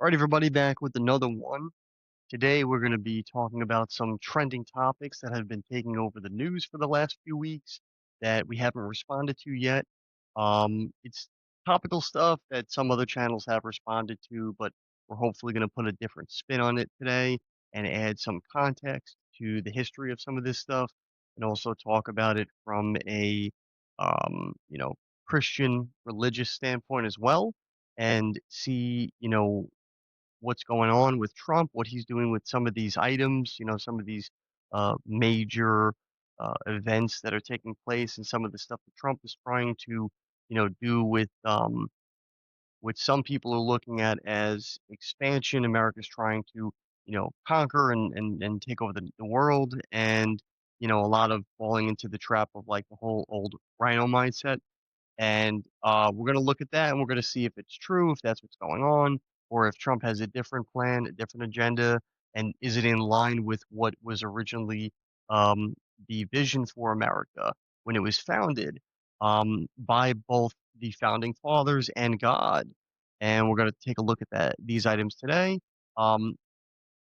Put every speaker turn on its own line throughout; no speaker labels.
All right, everybody, back with another one. Today, we're going to be talking about some trending topics that have been taking over the news for the last few weeks that we haven't responded to yet. It's topical stuff that some other channels have responded to, but we're hopefully going to put a different spin on it today and add some context to the history of some of this stuff, and also talk about it from a, um, you know, Christian religious standpoint as well, and see, what's going on with Trump, what he's doing with some of these items, some of these major events that are taking place, and some of the stuff that Trump is trying to, do with what some people are looking at as expansion. America's trying to, conquer and take over the world, and a lot of falling into the trap of like the whole old rhino mindset. And we're going to look at that and we're going to see if it's true, if that's what's going on, or if Trump has a different plan, a different agenda, and is it in line with what was originally um, the vision for America when it was founded by both the founding fathers and God. And we're going to take a look at these items today. Um,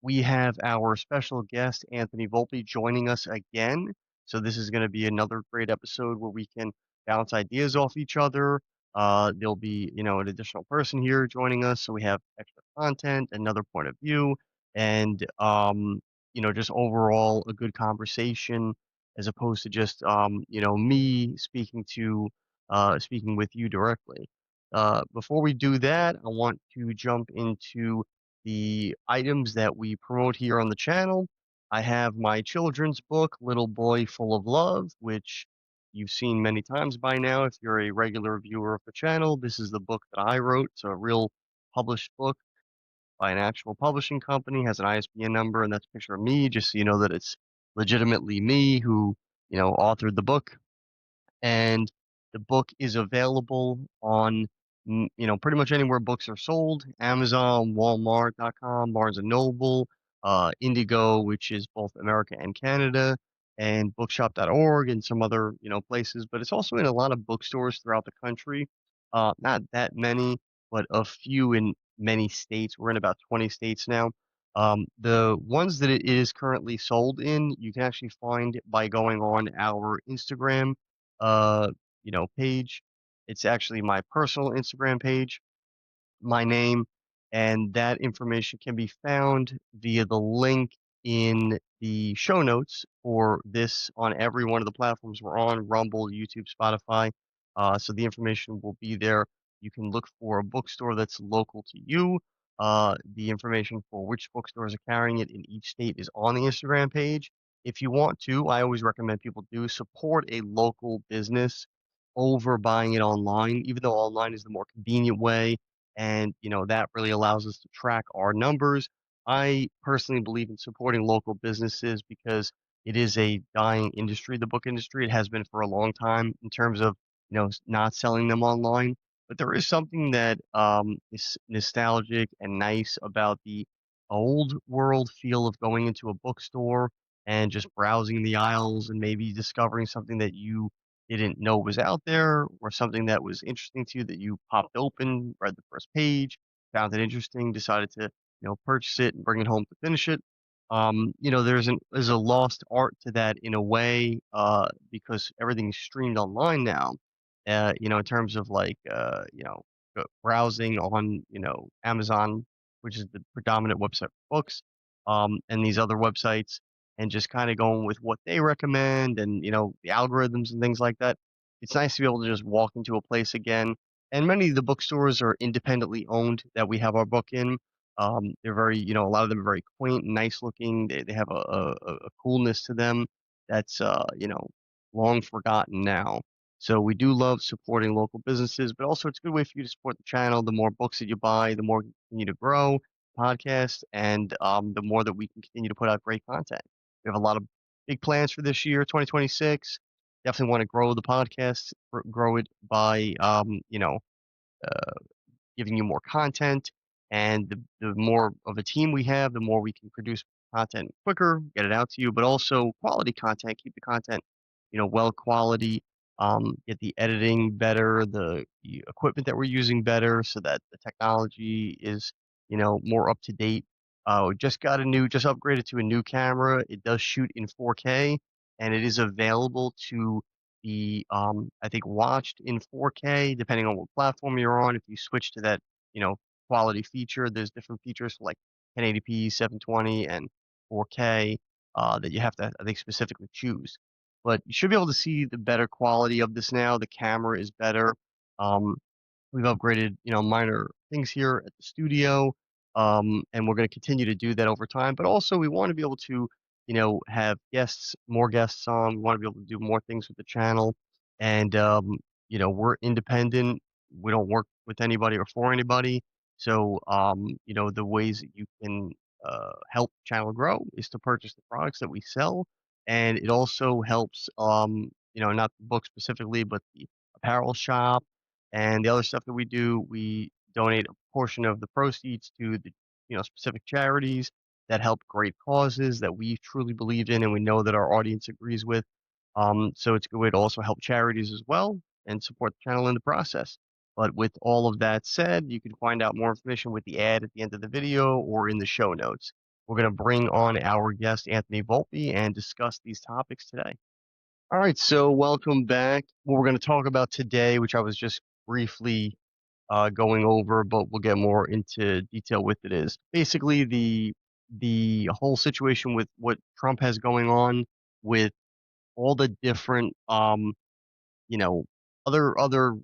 we have our special guest, Anthony Volpe, joining us again. So this is going to be another great episode where we can bounce ideas off each other. There'll be, an additional person here joining us, so we have extra content, another point of view, and just overall a good conversation as opposed to just me speaking with you directly. Before we do that, I want to jump into the items that we promote here on the channel. I have my children's book, Little Boy Full of Love, which you've seen many times by now if you're a regular viewer of the channel. This is the book that I wrote. It's a real published book by an actual publishing company, has an ISBN number, and that's a picture of me, just so you know that it's legitimately me who, authored the book. And the book is available on pretty much anywhere books are sold: Amazon, Walmart.com, Barnes and Noble, Indigo, which is both America and Canada, and bookshop.org and some other places. But it's also in a lot of bookstores throughout the country. Not that many, but a few in many states. We're in about 20 states now. The ones that it is currently sold in, you can actually find by going on our Instagram uh, page. It's actually my personal Instagram page, my name, and that information can be found via the link in the show notes for this on every one of the platforms we're on: Rumble, YouTube, Spotify. So the information will be there. You can look for a bookstore that's local to you. The information for which bookstores are carrying it in each state is on the Instagram page. If you want to, I always recommend people do support a local business over buying it online, even though online is the more convenient way, and that really allows us to track our numbers. I personally believe in supporting local businesses because it is a dying industry, the book industry. It has been for a long time in terms of not selling them online. But there is something that is nostalgic and nice about the old world feel of going into a bookstore and just browsing the aisles and maybe discovering something that you didn't know was out there, or something that was interesting to you that you popped open, read the first page, found it interesting, decided to, purchase it and bring it home to finish it. There's a lost art to that in a way, because everything's streamed online now. In terms of like, browsing on, Amazon, which is the predominant website for books, and these other websites, and just kind of going with what they recommend and, the algorithms and things like that. It's nice to be able to just walk into a place again. And many of the bookstores are independently owned that we have our book in. They're very, a lot of them are very quaint and nice looking. They have a coolness to them that's, long forgotten now. So we do love supporting local businesses, but also it's a good way for you to support the channel. The more books that you buy, the more you continue to grow podcast, and the more that we can continue to put out great content. We have a lot of big plans for this year, 2026. Definitely want to grow the podcast, grow it by, uh, giving you more content. And the more of a team we have, the more we can produce content quicker, get it out to you, but also quality content, keep the content, well quality, get the editing better, the equipment that we're using better so that the technology is, more up to date. Just upgraded to a new camera. It does shoot in 4K, and it is available to be, I think, watched in 4K depending on what platform you're on. If you switch to that, you know, quality feature, there's different features like 1080p, 720, and 4K that you have to, I think, specifically choose. But you should be able to see the better quality of this now. The camera is better. Um, we've upgraded, minor things here at the studio, and we're going to continue to do that over time. But also, we want to be able to, have more guests on. We want to be able to do more things with the channel, and we're independent. We don't work with anybody or for anybody. So, the ways that you can help the channel grow is to purchase the products that we sell, and it also helps, not the book specifically, but the apparel shop and the other stuff that we do. We donate a portion of the proceeds to the, specific charities that help great causes that we truly believe in and we know that our audience agrees with. So it's a good way to also help charities as well and support the channel in the process. But with all of that said, you can find out more information with the ad at the end of the video or in the show notes. We're going to bring on our guest, Anthony Volpe, and discuss these topics today. All right, so welcome back. What we're going to talk about today, which I was just briefly going over, but we'll get more into detail with it, is basically the whole situation with what Trump has going on with all the different you know other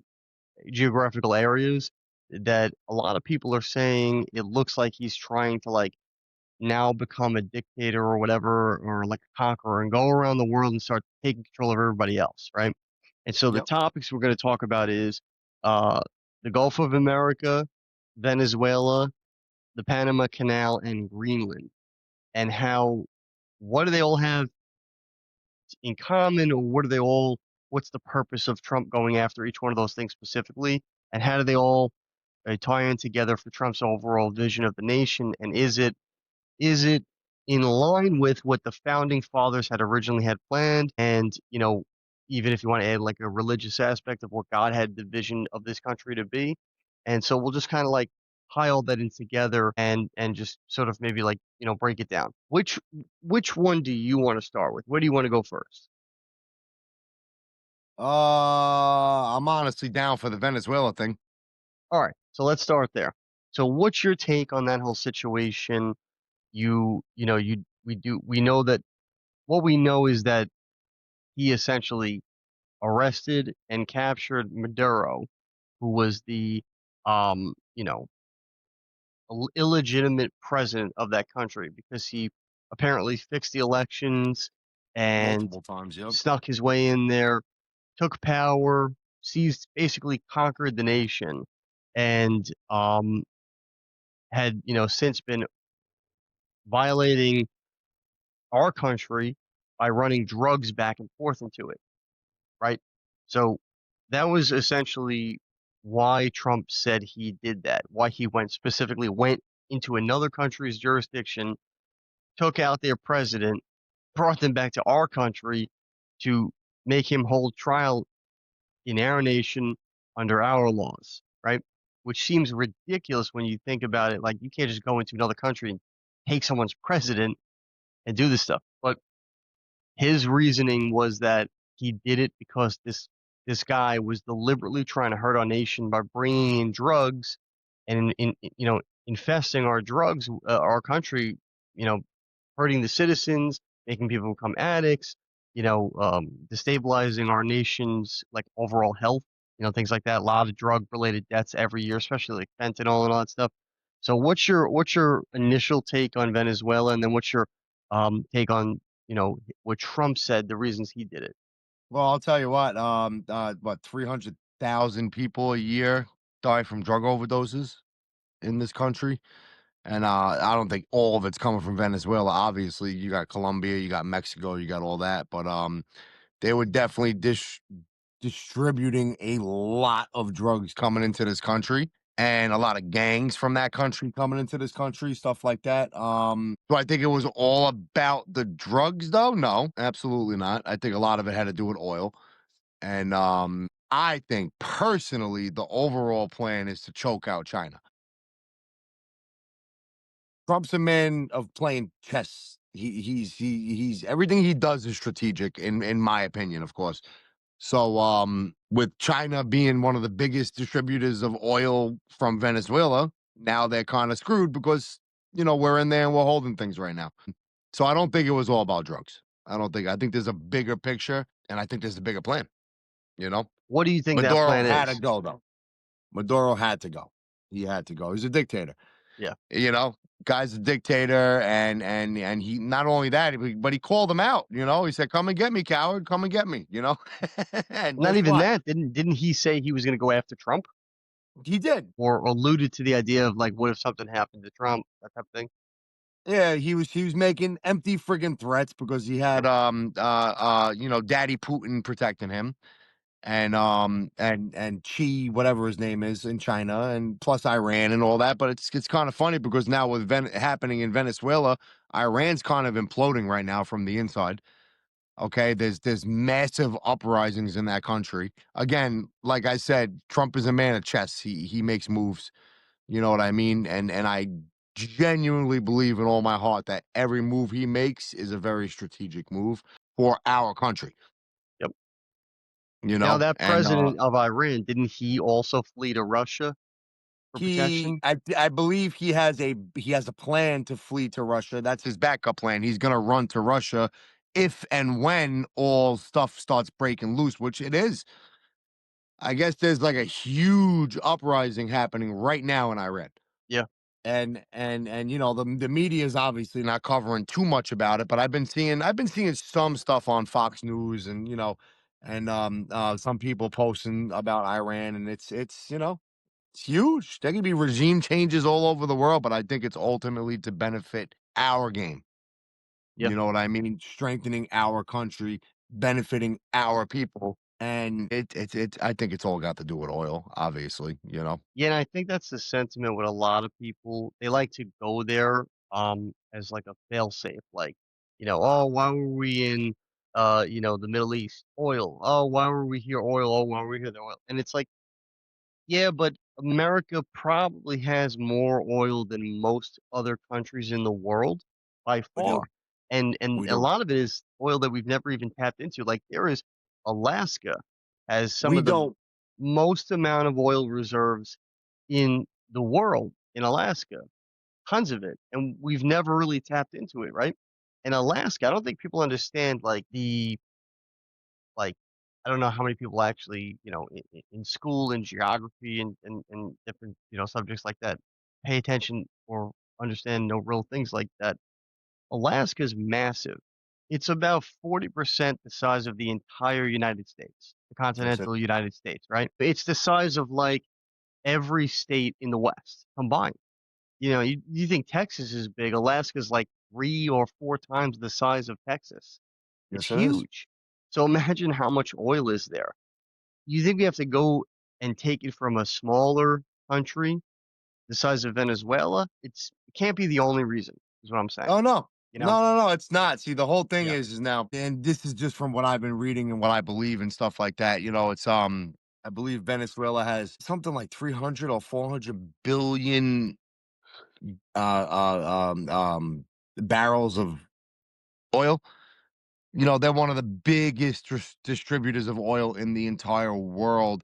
geographical areas that a lot of people are saying it looks like he's trying to like now become a dictator or whatever, or like a conqueror and go around the world and start taking control of everybody else, right? And so the
Yep.
topics we're going to talk about is uh, the Gulf of America, Venezuela, the Panama Canal, and Greenland, and how what do they all have in common, or what's the purpose of Trump going after each one of those things specifically, and how do they all tie in together for Trump's overall vision of the nation, and is it in line with what the founding fathers had originally had planned? And, even if you want to add like a religious aspect of what God had the vision of this country to be. And so we'll just kind of like tie all that in together and just sort of maybe like, break it down. Which one do you want to start with? Where do you want to go first?
I'm honestly down for the Venezuela thing.
All right. So let's start there. So what's your take on that whole situation? We know that what we know is that he essentially arrested and captured Maduro, who was the, um, you know, illegitimate president of that country because he apparently fixed the elections and
Multiple times, yep.
snuck his way in there, took power, basically conquered the nation, and had, since been violating our country by running drugs back and forth into it, right? So that was essentially why Trump said he did that, why he went into another country's jurisdiction, took out their president, brought them back to our country to make him hold trial in our nation under our laws, right? Which seems ridiculous when you think about it. Like, you can't just go into another country and take someone's president and do this stuff. But his reasoning was that he did it because this guy was deliberately trying to hurt our nation by bringing in drugs and infesting our country, you know, hurting the citizens, making people become addicts, destabilizing our nation's like overall health, things like that. A lot of drug related deaths every year, especially like fentanyl and all that stuff. So what's your initial take on Venezuela, and then what's your take on what Trump said, the reasons he did it?
Well, I'll tell you what 300,000 people a year die from drug overdoses in this country. And I don't think all of it's coming from Venezuela. Obviously, you got Colombia, you got Mexico, you got all that. But they were definitely distributing a lot of drugs coming into this country and a lot of gangs from that country coming into this country, stuff like that. Do I think it was all about the drugs though? No, absolutely not. I think a lot of it had to do with oil. And I think personally the overall plan is to choke out China. Trump's a man of playing chess. He's everything he does is strategic in my opinion, of course. So with China being one of the biggest distributors of oil from Venezuela, now they're kind of screwed because we're in there and we're holding things right now. So I don't think it was all about drugs. I think there's a bigger picture and I think there's a bigger plan, you know.
What do you think that
Maduro
plan
had to
is?
go though. Maduro had to go. He had to go. He's a dictator.
Yeah.
You know, guy's a dictator, and he not only that, but he called him out. He said, "Come and get me, coward! Come and get me!" And
Not
guess
even
what?
that. Didn't he say he was going to go after Trump,
He did.
or alluded to the idea of like, what if something happened to Trump, that type of thing?
Yeah, he was making empty friggin' threats because he had Daddy Putin protecting him, and Xi, whatever his name is, in China, and plus Iran and all that. But it's kind of funny because now with happening in Venezuela, Iran's kind of imploding right now from the inside. Okay, there's massive uprisings in that country. Again, like I said, Trump is a man of chess. He makes moves. You know what I mean? And I genuinely believe in all my heart that every move he makes is a very strategic move for our country.
Yep.
You
Now
know,
that
and
president of Iran, didn't he also flee to Russia for protection?
I believe he has a plan to flee to Russia. That's his backup plan. He's gonna run to Russia if and when all stuff starts breaking loose, which it is. I guess there's like a huge uprising happening right now in Iran.
Yeah.
And the media is obviously not covering too much about it, but I've been seeing some stuff on Fox News and some people posting about Iran, and it's huge. There could be regime changes all over the world, but I think it's ultimately to benefit our game.
Yeah.
You know what I mean? Strengthening our country, benefiting our people. And I think it's all got to do with oil, obviously, you know.
Yeah, and I think that's the sentiment with a lot of people. They like to go there as like a fail-safe, like, oh, why were we in the Middle East? Oil. Oh, why were we here? Oil. Oh, why were we here? The oil. And it's like, yeah, but America probably has more oil than most other countries in the world by
We do.
far. And
We
a
do.
lot of it is oil that we've never even tapped into. Like there is Alaska has some
We
of the
don't.
most amount of oil reserves in the world in Alaska, tons of it. And we've never really tapped into it, right? In Alaska, I don't think people understand like I don't know how many people actually, in school and geography and different, subjects like that pay attention or understand no real things like that. Alaska's massive. It's about 40% the size of the entire United States, the
That's it.
continental United States, right? It's the size of like every state in the West combined. You think Texas is big. Alaska's like 3 or 4 times the size of Texas. It's
Yes, it is.
huge. So imagine how much oil is there. You think we have to go and take it from a smaller country the size of Venezuela? It can't be the only reason, is what I'm saying.
Oh no.
You know?
No, it's not. See, the whole thing
Yeah.
is now, and this is just from what I've been reading and what I believe and stuff like that. It's I believe Venezuela has something like 300 or 400 billion barrels of oil. They're one of the biggest distributors of oil in the entire world.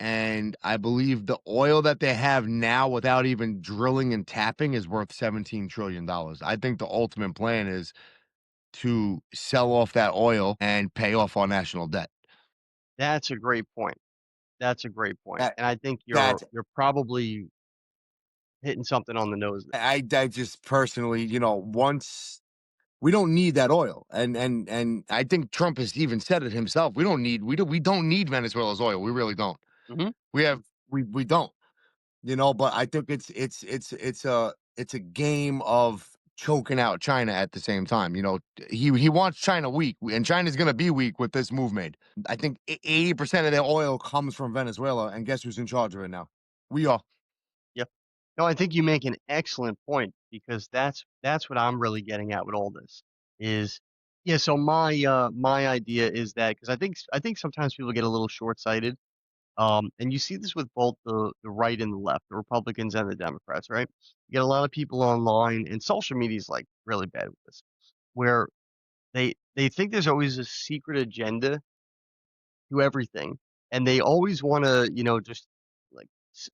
And I believe the oil that they have now without even drilling and tapping is worth $17 trillion. I think the ultimate plan is to sell off that oil and pay off our national debt.
That's a great point. That's a great point.
That
And I think you're
that
you're probably hitting something on the nose there.
I just personally, once we don't need that oil, and I think Trump has even said it himself. We don't need Venezuela's oil. We really don't.
Hmm.
We don't. But I think it's a game of choking out China at the same time. He wants China weak, and China's going to be weak with this move made. I think 80% of their oil comes from Venezuela, and guess who's in charge of it now? We are.
Yeah. No, I think you make an excellent point because that's what I'm really getting at with all this is yeah, so my idea is that because I think sometimes people get a little short-sighted. And you see this with both the right and the left, the Republicans and the Democrats, right? You get a lot of people online, and social media is like really bad with this, where they think there's always a secret agenda to everything, and they always want to, just like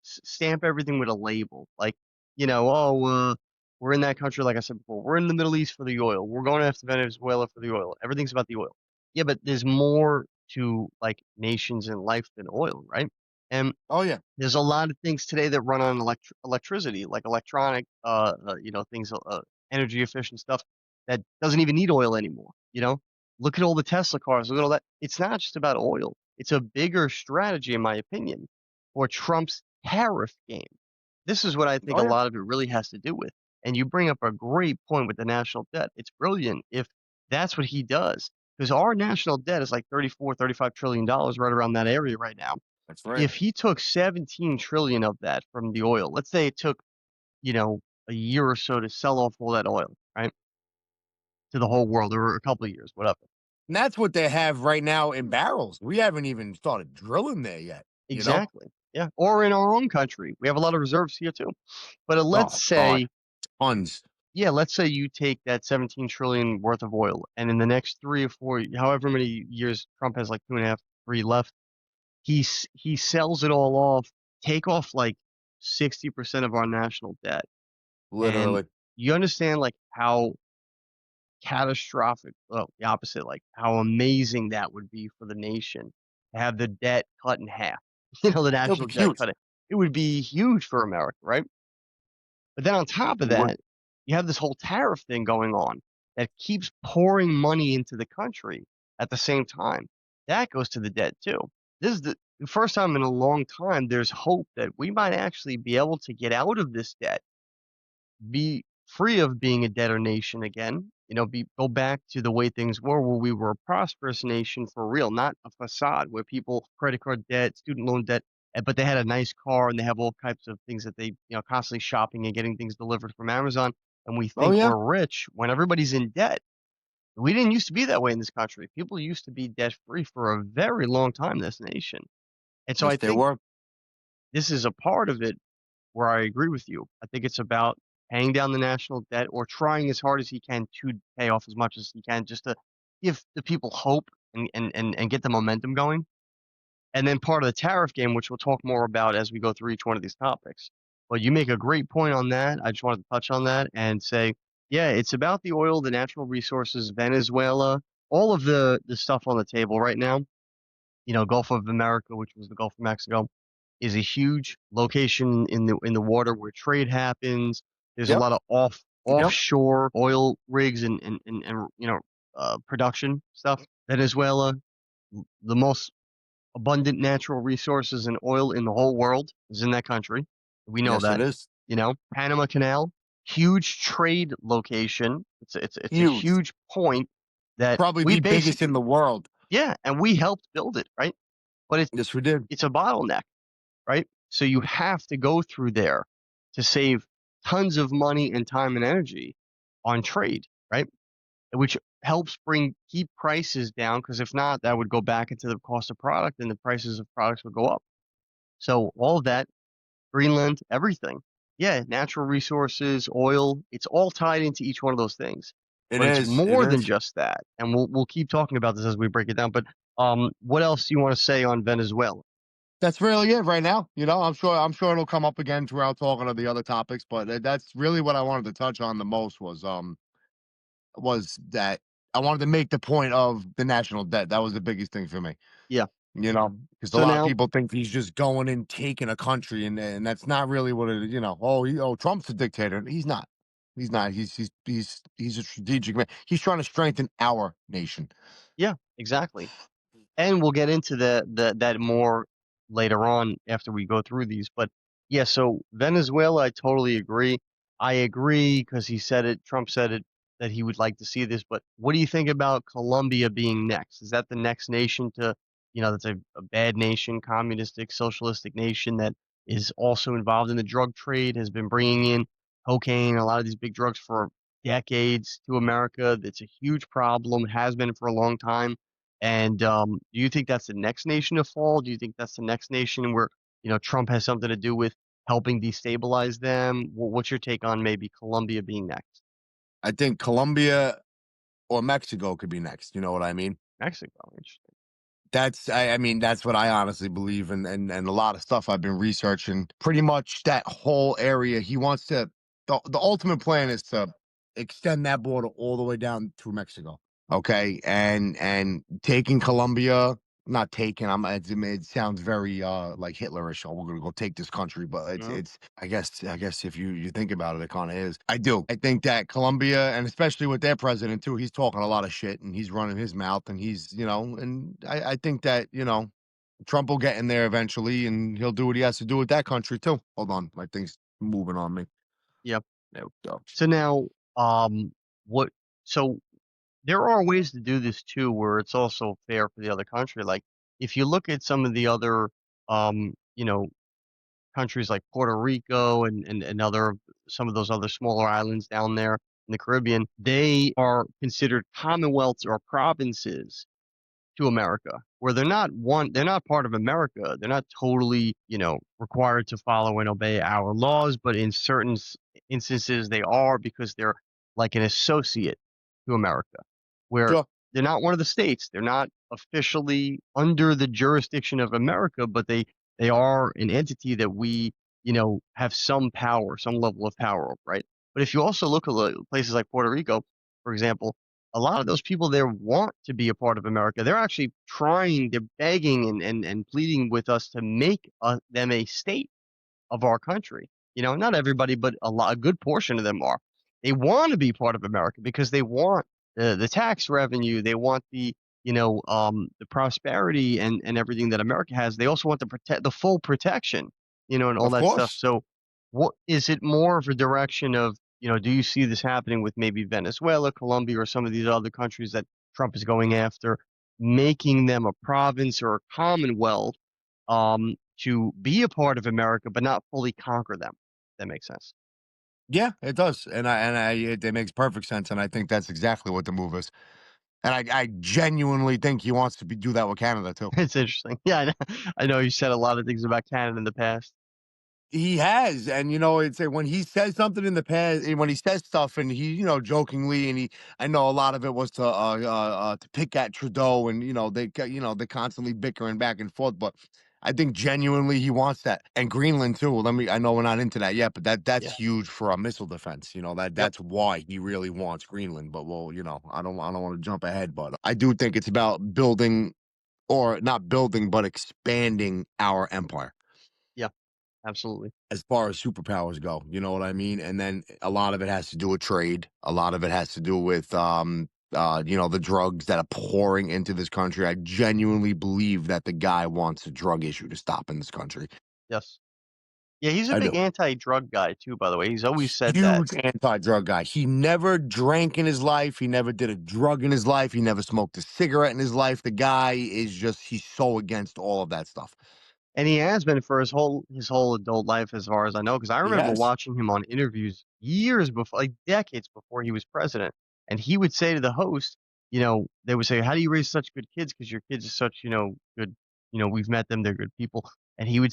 stamp everything with a label, like, oh, we're in that country, like I said before, we're in the Middle East for the oil, we're going after Venezuela for the oil, everything's about the oil. Yeah, but there's more to like nations and life than oil, right? And
Oh yeah,
there's a lot of things today that run on electricity, like electronic, things, energy efficient stuff that doesn't even need oil anymore. Look at all the Tesla cars. Look at all that. It's not just about oil. It's a bigger strategy, in my opinion, for Trump's tariff game. This is what I think
oh
a
yeah,
lot of it really has to do with. And you bring up a great point with the national debt. It's brilliant if that's what he does, because our national debt is like 34, 35 trillion dollars, right around that area right now.
that's right.
If he took 17 trillion of that from the oil, let's say it took, you know, a year or so to sell off all that oil, right? To the whole world, or a couple of years, whatever.
And that's what they have right now in barrels. We haven't even started drilling there yet. You know?
Exactly. Yeah. Or in our own country. We have a lot of reserves here too. But
Oh God, tons.
let's say you take that 17 trillion worth of oil, and in the next 3 or 4, however many years Trump has, like 2.5, 3 left, he sells it all off, take off like 60% of our national debt. And
Literally.
you understand like how catastrophic, well, the opposite, like how amazing that would be for the nation to have the debt cut in half. The
It'll
national
be
debt
huge.
cut. It would be huge for America, right? But then on top of
It would.
that, you have this whole tariff thing going on that keeps pouring money into the country at the same time. That goes to the debt too. This is the first time in a long time there's hope that we might actually be able to get out of this debt, be free of being a debtor nation again. Go back to the way things were, where we were a prosperous nation for real, not a facade where people credit card debt, student loan debt, but they had a nice car and they have all types of things that they, constantly shopping and getting things delivered from Amazon. And we
Oh
think
yeah.
we're rich when everybody's in debt. We didn't used to be that way in this country. People used to be debt free for a very long time in this nation. And so I
Yes, they
think
were.
this is a part of it where I agree with you. I think it's about paying down the national debt or trying as hard as he can to pay off as much as he can, just to give the people hope and get the momentum going. And then part of the tariff game, which we'll talk more about as we go through each one of these topics. But you make a great point on that. I just wanted to touch on that and say, yeah, it's about the oil, the natural resources, Venezuela, all of the stuff on the table right now. Gulf of America, which was the Gulf of Mexico, is a huge location in the water where trade happens. There's a
Yep.
lot of
Yep.
offshore oil rigs and production stuff. Venezuela, the most abundant natural resources and oil in the whole world is in that country. We know
Yes, it
that.
is.
Panama Canal, huge trade location. It's a
Huge.
huge point that
Probably
we
the biggest in
basically,
the world.
yeah, and we helped build it, right? But
Yes, we did.
it's a bottleneck, right? So you have to go through there to save tons of money and time and energy on trade, right? Which helps keep prices down, because if not, that would go back into the cost of product and the prices of products would go up. So all of that, Greenland, everything. Yeah, natural resources, oil, it's all tied into each one of those things.
It
But it's
is. It
more than
is.
just that. And we'll keep talking about this as we break it down. But what else do you want to say on Venezuela?
That's really it right now. I'm sure it'll come up again throughout talking of the other topics, but that's really what I wanted to touch on the most was that I wanted to make the point of the national debt. That was the biggest thing for me.
Yeah.
Because a
So
lot of
now,
people think he's just going and taking a country, and that's not really what it is. Trump's a dictator. He's not. He's not. He's a strategic man. He's trying to strengthen our nation.
yeah, exactly. And we'll get into that more later on after we go through these. But yeah, so Venezuela, I totally agree. I agree because he said it, Trump said it, that he would like to see this. But what do you think about Colombia being next? Is that the next nation to, that's a bad nation, communistic, socialistic nation that is also involved in the drug trade, has been bringing in cocaine, a lot of these big drugs for decades to America. That's a huge problem, has been for a long time. And do you think that's the next nation to fall? Do you think that's the next nation where, Trump has something to do with helping destabilize them? What's your take on maybe Colombia being next?
I think Colombia or Mexico could be next. You know what I mean?
Mexico, interesting.
I mean, that's what I honestly believe, and a lot of stuff I've been researching. Pretty much that whole area. He wants to. The ultimate plan is to extend that border all the way down through Mexico. Okay, and taking Colombia, not taking. It sounds very like Hitlerish. Oh, we're gonna go take this country, but
No?
it's. I guess if you think about it, it kind of is. I do. I think that Colombia, and especially with their president too, he's talking a lot of shit and he's running his mouth and he's and I think that Trump will get in there eventually and he'll do what he has to do with that country too. Hold on, my thing's moving on me.
Yep. No.
So,
So now, what? So there are ways to do this too, where it's also fair for the other country. Like if you look at some of the other, um, you know, countries like Puerto Rico and other some of those other smaller islands down there in the Caribbean, they are considered commonwealths or provinces to America, where they're not part of America. They're not totally, required to follow and obey our laws, but in certain instances they are because they're like an associate to America, where
sure,
they're not one of the states. They're not officially under the jurisdiction of America, but they are an entity that we, have some power, some level of power over, right? But if you also look at places like Puerto Rico, for example, a lot of those people there want to be a part of America. They're actually trying, they're begging and pleading with us to make them a state of our country. Not everybody, but a good portion of them are. They want to be part of America because they want the tax revenue. They want the prosperity and everything that America has. They also want the full protection, and all
of
that stuff.
course.
So, what is it more of a direction of, do you see this happening with maybe Venezuela, Colombia, or some of these other countries that Trump is going after, making them a province or a commonwealth? To be a part of America, but not fully conquer them. That makes sense.
Yeah, it does, it makes perfect sense, and I think that's exactly what the move is. And I genuinely think he wants to do that with Canada too.
It's interesting. Yeah, I know you said a lot of things about Canada in the past.
He has, and it's when he says something in the past, and when he says stuff, and he, jokingly, and I know a lot of it was to pick at Trudeau, and they constantly bickering back and forth, but I think genuinely he wants that, and Greenland too. I know we're not into that yet, but that's
Yeah.
huge for our missile defense.
Yep.
That's why he really wants Greenland. But well, I don't want to jump ahead, but I do think it's about building, or not building, but expanding our empire
Yeah. Absolutely.
as far as superpowers go, you know what I mean? And then a lot of it has to do with trade. A lot of it has to do with the drugs that are pouring into this country. I genuinely believe that the guy wants a drug issue to stop in this country.
Yes. Yeah, he's a
I
big
do.
anti-drug guy too, by the way. He's always said that.
Huge anti-drug guy. He never drank in his life. He never did a drug in his life. He never smoked a cigarette in his life. The guy is he's so against all of that stuff.
And he has been for his whole adult life, as far as I know, because I
He
remember
has.
watching him on interviews years before, like decades before he was president. And he would say to the host, they would say, "How do you raise such good kids? Because your kids are such, good. We've met them; they're good people." And he would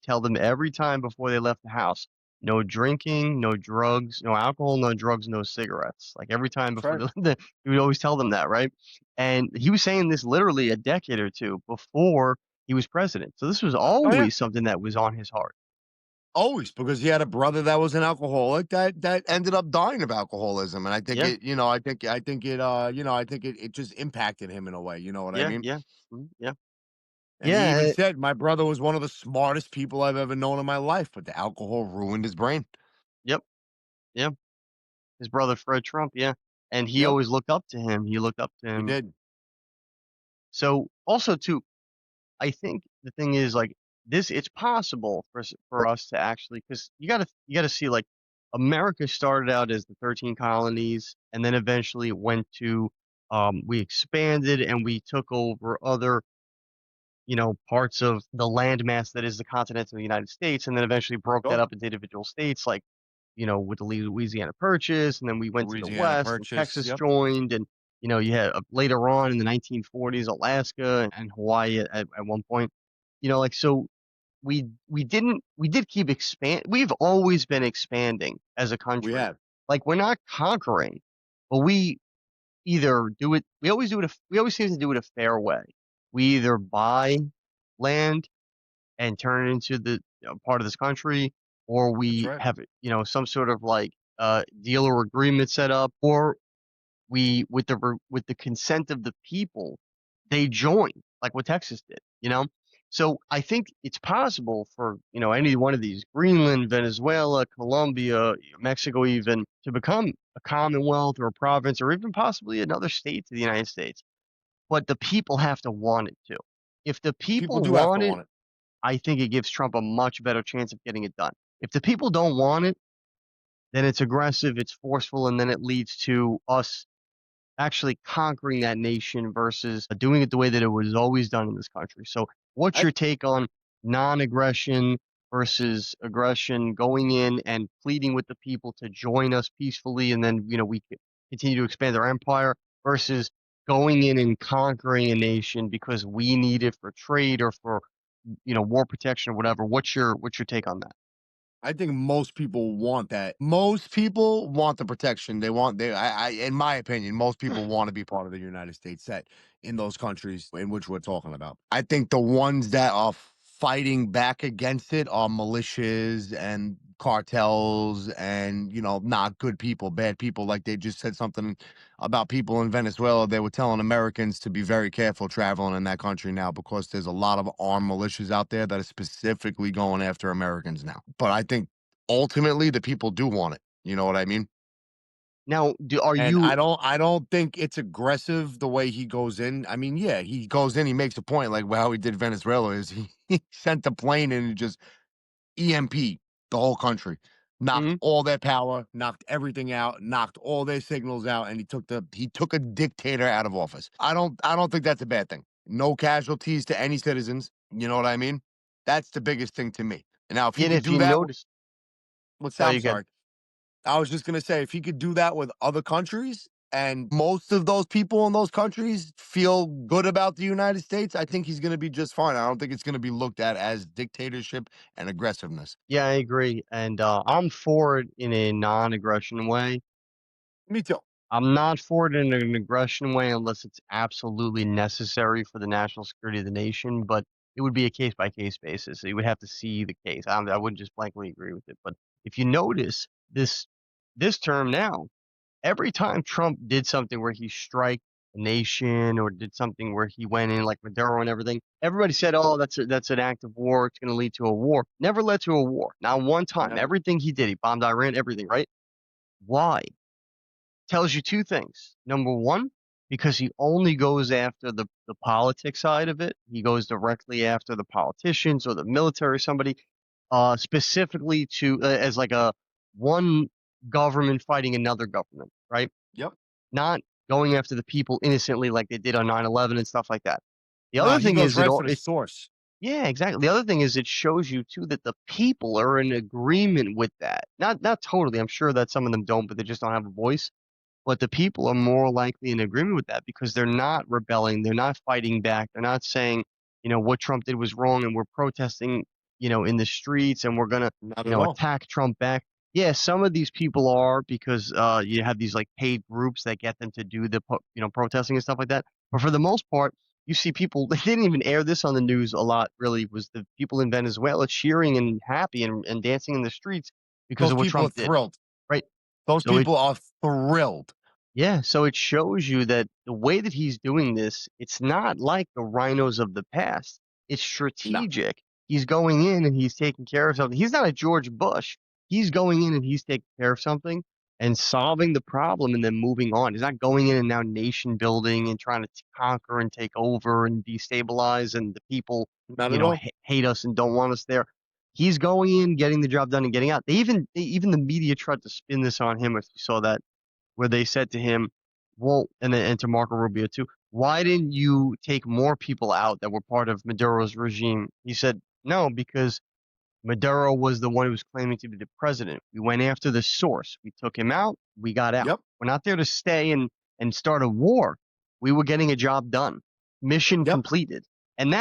tell them every time before they left the house, no drinking, no drugs, no alcohol, no drugs, no cigarettes. Like every time
That's
before
right.
he would always tell them that, right? And he was saying this literally a decade or two before he was president. So this was
Oh yeah.
always something that was on his heart.
Always, because he had a brother that was an alcoholic that ended up dying of alcoholism, and I think
Yeah,
it, I think it just impacted him in a way. You know what I
yeah,
mean?
yeah, yeah,
And he even
yeah.
said, "My brother was one of the smartest people I've ever known in my life, but the alcohol ruined his brain."
Yep, yep. His brother Fred Trump, yeah, and he
Yep,
always looked up to him. He looked up to
he
him.
did.
So also too, I think the thing is like this. It's possible for us to actually, because you gotta see, like, America started out as the 13 colonies, and then eventually it went to, we expanded and we took over other, parts of the landmass that is the continental United States, and then eventually broke that
Sure.
up into individual states, like, with the Louisiana Purchase, and then we went to the
Louisiana
West, and
Purchase.
Texas
Yep.
joined, You had later on in the 1940s, Alaska and Hawaii at one point. Like so we did keep expand. We've always been expanding as a
We
country.
have.
Like we're not conquering, but we either do it. We always do it. We always seem to do it a fair way. We either buy land and turn it into the part of this country, or
That's
we
right.
have some sort of like deal or agreement set up, or we with the consent of the people, they join, like what Texas did. So I think it's possible for, any one of these, Greenland, Venezuela, Colombia, Mexico even, to become a commonwealth or a province or even possibly another state to the United States. But the people have to want it to. If the
People
people
do have to
want it,
want it.
I think it gives Trump a much better chance of getting it done. If the people don't want it, then it's aggressive, it's forceful, and then it leads to us actually conquering that nation versus doing it the way that it was always done in this country. So, what's
I
your take on non-aggression versus aggression, going in and pleading with the people to join us peacefully, and then we continue to expand our empire versus going in and conquering a nation because we need it for trade or for war protection or whatever. What's your take on that?
I think most people want that. Most people want the protection. In my opinion, most people want to be part of the United States set in those countries in which we're talking about. I think the ones that are fighting back against it are militias and cartels and, not good people, bad people. Like they just said something about people in Venezuela. They were telling Americans to be very careful traveling in that country now because there's a lot of armed militias out there that are specifically going after Americans now. But I think ultimately the people do want it. You know what I mean?
Now, are
And
you?
I don't think it's aggressive the way he goes in. I mean, yeah, he goes in, he makes a point like how he did Venezuela is he sent the plane in and just EMP the whole country, knocked
Mhm.
all their power, knocked everything out, knocked all their signals out, and he took a dictator out of office. I don't think that's a bad thing. No casualties to any citizens. You know what I mean? That's the biggest thing to me. And now if he
And
could
if
do
you
that,
notice,
what's that?
oh,
I'm
you can.
sorry. I was just gonna say if he could do that with other countries and most of those people in those countries feel good about the United States, I think he's gonna be just fine. I don't think it's gonna be looked at as dictatorship and aggressiveness.
Yeah, I agree, and I'm for it in a non-aggression way.
Me too.
I'm not for it in an aggression way unless it's absolutely necessary for the national security of the nation, but it would be a case by case basis. So you would have to see the case. I wouldn't just blankly agree with it. But if you notice this term now, every time Trump did something where he strike a nation or did something where he went in like Maduro and everything, everybody said, "Oh, that's an act of war. It's going to lead to a war." Never led to a war. Not one time.
Never.
Everything he did, he bombed Iran, everything, right? Why? Tells you two things. Number one, because he only goes after the politics side of it. He goes directly after the politicians or the military, somebody, specifically to as like a one government fighting another government, right?
Yep.
Not going after the people innocently like they did on 9/11 and stuff like that. The
No,
other
he
thing
goes
is it
right
all
for the
it
source.
yeah, exactly. The other thing is it shows you too that the people are in agreement with that. Not totally. I'm sure that some of them don't, but they just don't have a voice. But the people are more likely in agreement with that because they're not rebelling, they're not fighting back, they're not saying, what Trump did was wrong and we're protesting, in the streets and we're gonna,
Not at all.
attack Trump back. Yeah, some of these people are because you have these like paid groups that get them to do the protesting and stuff like that. But for the most part, you see people they didn't even air this on the news a lot, really, was the people in Venezuela cheering and happy and dancing in the streets because
Those
of what
people are
Trump did.
thrilled.
Right.
Those
So it
people are thrilled.
yeah, so it shows you that the way that he's doing this, it's not like the rhinos of the past. It's
No,
strategic. He's going in and he's taking care of something. He's not a George Bush. He's going in and he's taking care of something and solving the problem and then moving on. He's not going in and now nation building and trying to conquer and take over and destabilize and the people,
not at all.
hate us and don't want us there. He's going in, getting the job done and getting out. Even the media tried to spin this on him if you saw that where they said to him, well, and to Marco Rubio too, why didn't you take more people out that were part of Maduro's regime? He said, no, because Maduro was the one who was claiming to be the president. We went after the source. We took him out. We got out.
Yep.
We're not there to stay and and start a war, we were getting a job done, mission
Yep,
completed. And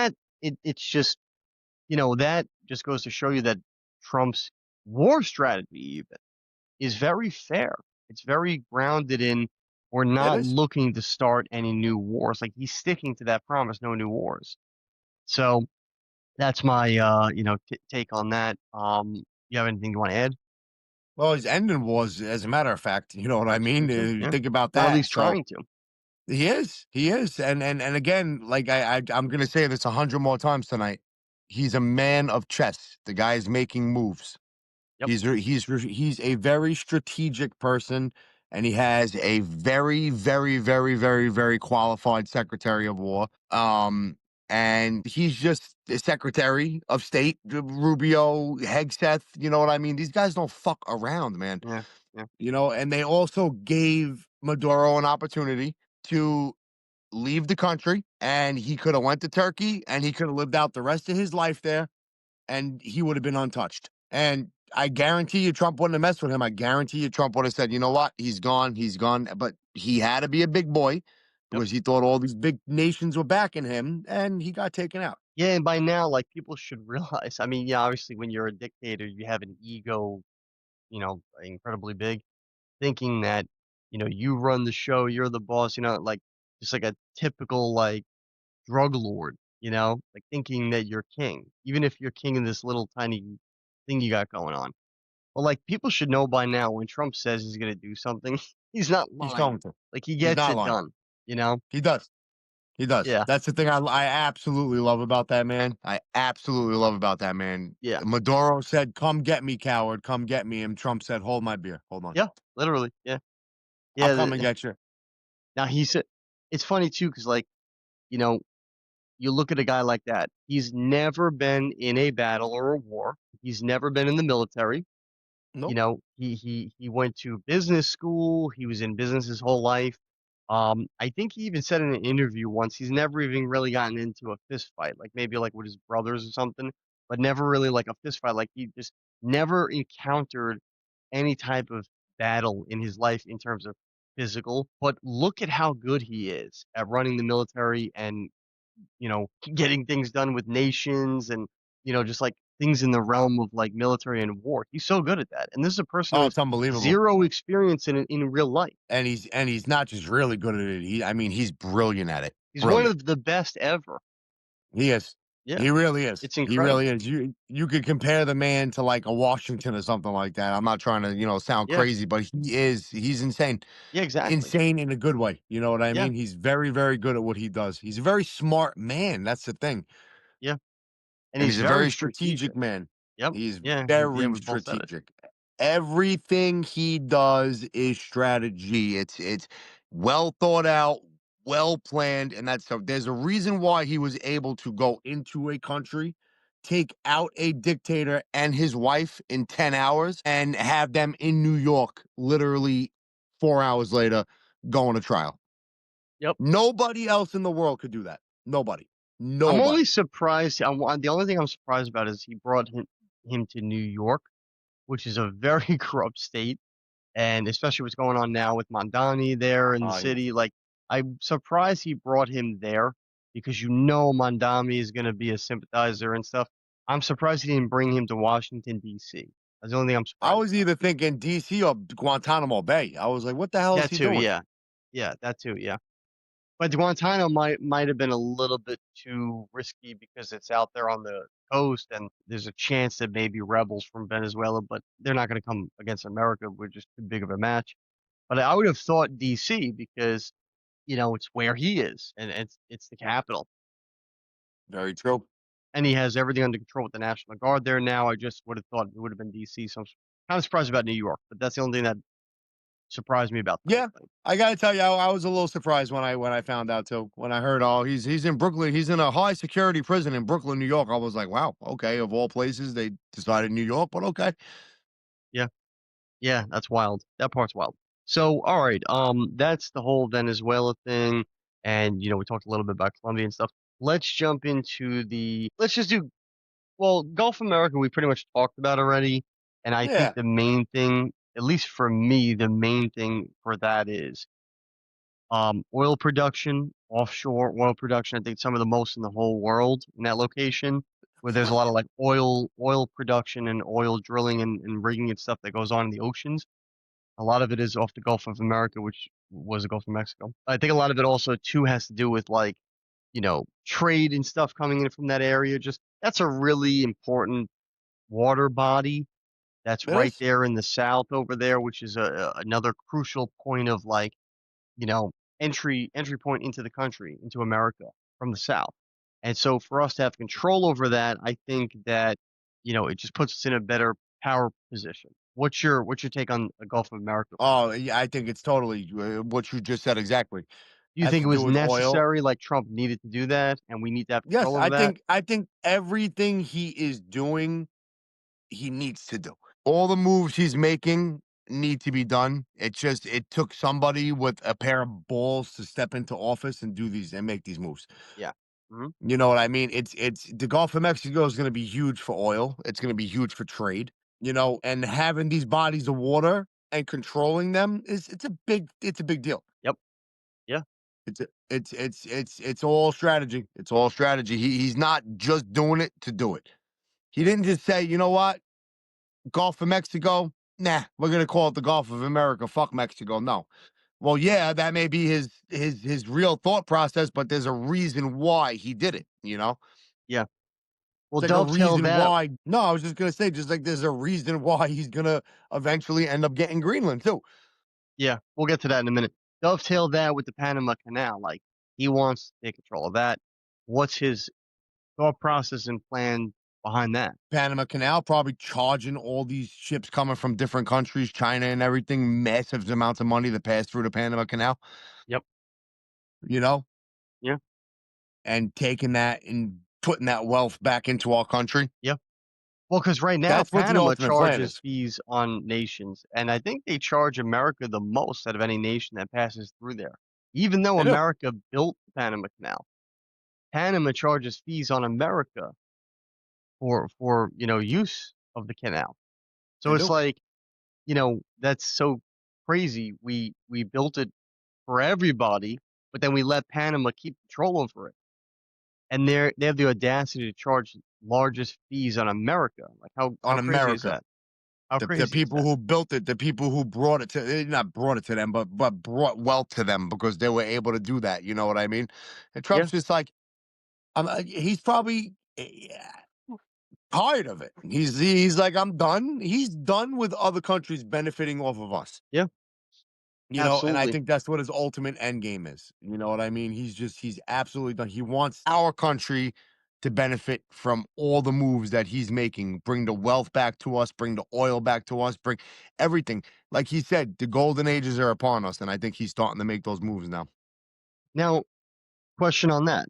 it's just, that just goes to show you that Trump's war strategy even is very fair. It's very grounded in we're
it
not
is.
looking to start any new wars. Like he's sticking to that promise, no new wars. So that's my take on that. You have anything you want to add?
Well, he's ending wars, as a matter of fact. You know what I
That's true
mean?
too.
You
Yeah.
think about
Or at
that.
least
So
trying to.
he is, and again, like I'm gonna say this 100 more times tonight. He's a man of chess. The guy is making moves.
Yep.
He's a very strategic person, and he has a very, very, very, very, very qualified Secretary of War. And he's just the Secretary of State, Rubio, Hegseth. You know what I mean? These guys don't fuck around, man.
Yeah. Yeah.
You know, and they also gave Maduro an opportunity to leave the country, and he could have went to Turkey, and he could have lived out the rest of his life there, and he would have been untouched. And I guarantee you Trump wouldn't have messed with him. I guarantee you Trump would have said, "You know what? He's gone. He's gone." But he had to be a big boy
Yep.
because he thought all these big nations were backing him, and he got taken out.
Yeah. And by now, like people should realize, I mean, yeah, obviously when you're a dictator, you have an ego, incredibly big, thinking that, you run the show, you're the boss, like just like a typical like drug lord, like thinking that you're king, even if you're king in this little tiny thing you got going on. Well, like people should know by now when Trump says he's going to do something, he's not
He's going
lying.
to.
Like he
He's
gets
not
it
lying.
done, you know?
He does. He does.
Yeah.
That's the thing I absolutely love about that man. I absolutely love about that man.
Yeah.
Maduro said, "Come get me, coward. Come get me." And Trump said, "Hold my beer. Hold on.
Yeah. Literally. Yeah.
I'll
Yeah.
come and get you."
Now he said, it's funny too, because like, you know, you look at a guy like that. He's never been in a battle or a war. He's never been in the military.
Nope.
He went to business school. He was in business his whole life. I think he even said in an interview once he's never even really gotten into a fist fight, like maybe like with his brothers or something, but never really like a fist fight. Like he just never encountered any type of battle in his life in terms of physical. But look at how good he is at running the military and getting things done with nations and, just like things in the realm of like military and war. He's so good at that. And this is a person who
Oh,
has
it's unbelievable.
zero experience in real life.
And he's not just really good at it. I mean, he's brilliant at it.
He's one
Brilliant.
of the best ever.
He is.
Yeah,
He really is.
it's
He really
incredible.
is. You could compare the man to like a Washington or something like that. I'm not trying to, sound
Yeah,
crazy, but he's insane.
yeah, exactly.
Insane in a good way. You know what I
Yeah,
mean? He's very, very good at what he does. He's a very smart man. That's the thing.
yeah, and
And
he's
he's a
very
very strategic
strategic.
man.
Yep.
He's
Yeah, yeah,
very
we both said it.
strategic. Everything he does is strategy. It's well thought out, well planned, and that's so there's a reason why he was able to go into a country, take out a dictator and his wife in 10 hours, and have them in New York literally 4 hours later going to trial.
Yep.
Nobody else in the world could do that. Nobody.
I'm only
Nobody.
surprised. The only thing I'm surprised about is he brought him to New York, which is a very corrupt state. And especially what's going on now with Mondani there in the
Oh, yes.
city. Like, I'm surprised he brought him there because Mondani is going to be a sympathizer and stuff. I'm surprised he didn't bring him to Washington, D.C. That's the only thing I'm
I
surprised
was
about.
either thinking DC or Guantanamo Bay. I was like, what the hell is
That
he
too,
doing?
yeah. Yeah, that too, yeah. But Guantanamo might have been a little bit too risky because it's out there on the coast and there's a chance that maybe rebels from Venezuela, but they're not going to come against America. We're just too big of a match. But I would have thought DC because it's where he is, and it's the capital,
Very true.
and he has everything under control with the National Guard there now. I just would have thought it would have been DC, so I'm kind of surprised about New York, but that's the only thing that surprised me about the whole
Yeah.
thing.
I gotta tell you, I was a little surprised when I found out too. When I heard, oh, he's in Brooklyn, he's in a high security prison in Brooklyn, New York. I was like, wow, okay. Of all places, they decided New York, but okay.
Yeah, yeah, that's wild. That part's wild. So, all right, that's the whole Venezuela thing, and we talked a little bit about Colombia and stuff. Let's jump into let's just do well, Gulf America, we pretty much talked about already. And I think
Yeah.
the main thing, at least for me, the main thing for that is Oil production, offshore oil production, I think some of the most in the whole world in that location, where there's a lot of like oil production and oil drilling and rigging and stuff that goes on in the oceans. A lot of it is off the Gulf of America, which was the Gulf of Mexico. I think a lot of it also too has to do with like, trade and stuff coming in from that area. Just that's a really important water body that's
It
right
is.
there in the south over there, which is another crucial point of like, you know, entry point into the country, into America from the south. And so for us to have control over that, I think that, it just puts us in a better power position. What's your take on the Gulf of America for that?
Oh, yeah, I think it's totally what you just said exactly.
Do you
Has
think
to
it
do
was
with oil.
necessary, like Trump needed to do that, and we need to have
Yes,
control over that?
I think everything he is doing, he needs to do. All the moves he's making need to be done. It took somebody with a pair of balls to step into office and do these and make these moves.
Yeah. Hmm.
You know what I mean? It's the Gulf of Mexico is going to be huge for oil. It's going to be huge for trade. And having these bodies of water and controlling them is it's a big deal.
Yep. Yeah.
It's all strategy. It's all strategy. He's not just doing it to do it. He didn't just say, you know what, Gulf of Mexico. Nah, we're gonna call it the Gulf of America. Fuck Mexico. No. Well, yeah, that may be his real thought process, but there's a reason why he did it.
Yeah. Well,
It's like a
dovetail
reason
that.
why. No, I was just gonna say, just like there's a reason why he's gonna eventually end up getting Greenland too.
Yeah, we'll get to that in a minute. Dovetail that with the Panama Canal. Like he wants to take control of that. What's his thought process and plan behind that?
Panama Canal, probably charging all these ships coming from different countries, China and everything, massive amounts of money to pass through the Panama Canal,
Yep.
you know,
Yeah.
and taking that and putting that wealth back into our country.
Yeah. Well, because right now
That's what the
Panama
ultimate plan
charges
is.
fees on nations, and I think they charge America the most out of any nation that passes through there. Even though
They do.
America built the Panama Canal, Panama charges fees on America for use of the canal. So
They
it's
do.
like, that's so crazy. We built it for everybody, but then we let Panama keep control over it. And they have the audacity to charge largest fees on America. Like how
On
crazy is
America.
that? How
The
crazy is
people
that?
who built it, the people who brought it to not brought it to them, but brought wealth to them because they were able to do that. You know what I mean? And
Yeah,
Trump's just like, he's probably tired of it. He's like, I'm done. He's done with other countries benefiting off of us.
yeah,
And I
absolutely.
think that's what his ultimate end game is. You know what I mean? He's absolutely done. He wants our country to benefit from all the moves that he's making, bring the wealth back to us, bring the oil back to us, bring everything. Like he said, the golden ages are upon us, and I think he's starting to make those moves now.
Now, question on that.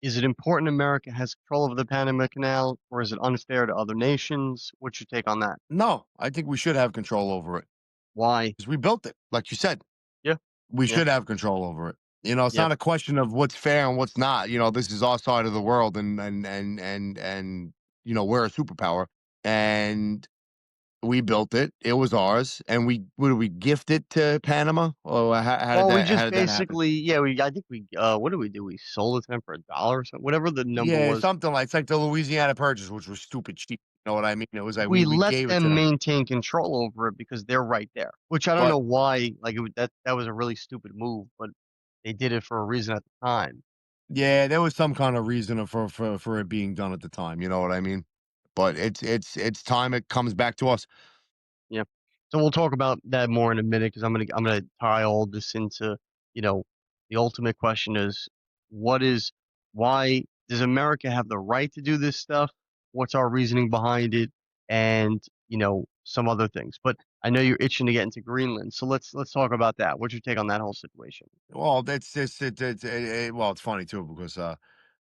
Is it important America has control over the Panama Canal, or is it unfair to other nations? What's your take on that?
No, I think we should have control over it
Why?
because we built it. Like you said,
Yeah,
we
yeah,
should have control over it. It's
yeah.
not a question of what's fair and what's not. This is our side of the world, and we're a superpower, and we built it. It was ours, and did we gift it to Panama, or
Well, we
how
just
did that happen?
basically, yeah, I think what did we do? We sold it to them for $1 or something, whatever the number
Yeah,
was.
something like it's like the Louisiana Purchase, which was stupid cheap. You know what I mean? It was like
We
we
let
gave it to
them
them,
maintain control over it because they're right there. Which I don't
but
know why. Like that was a really stupid move, but they did it for a reason at the time.
yeah, there was some kind of reason for it being done at the time. You know what I mean? But it's time it comes back to us.
Yeah. So we'll talk about that more in a minute because I'm gonna tie all this into, you know, the ultimate question is what is why does America have the right to do this stuff? What's our reasoning behind it? And, some other things. But I know you're itching to get into Greenland. So let's talk about that. What's your take on that whole situation?
Well, that's just well, it's funny too because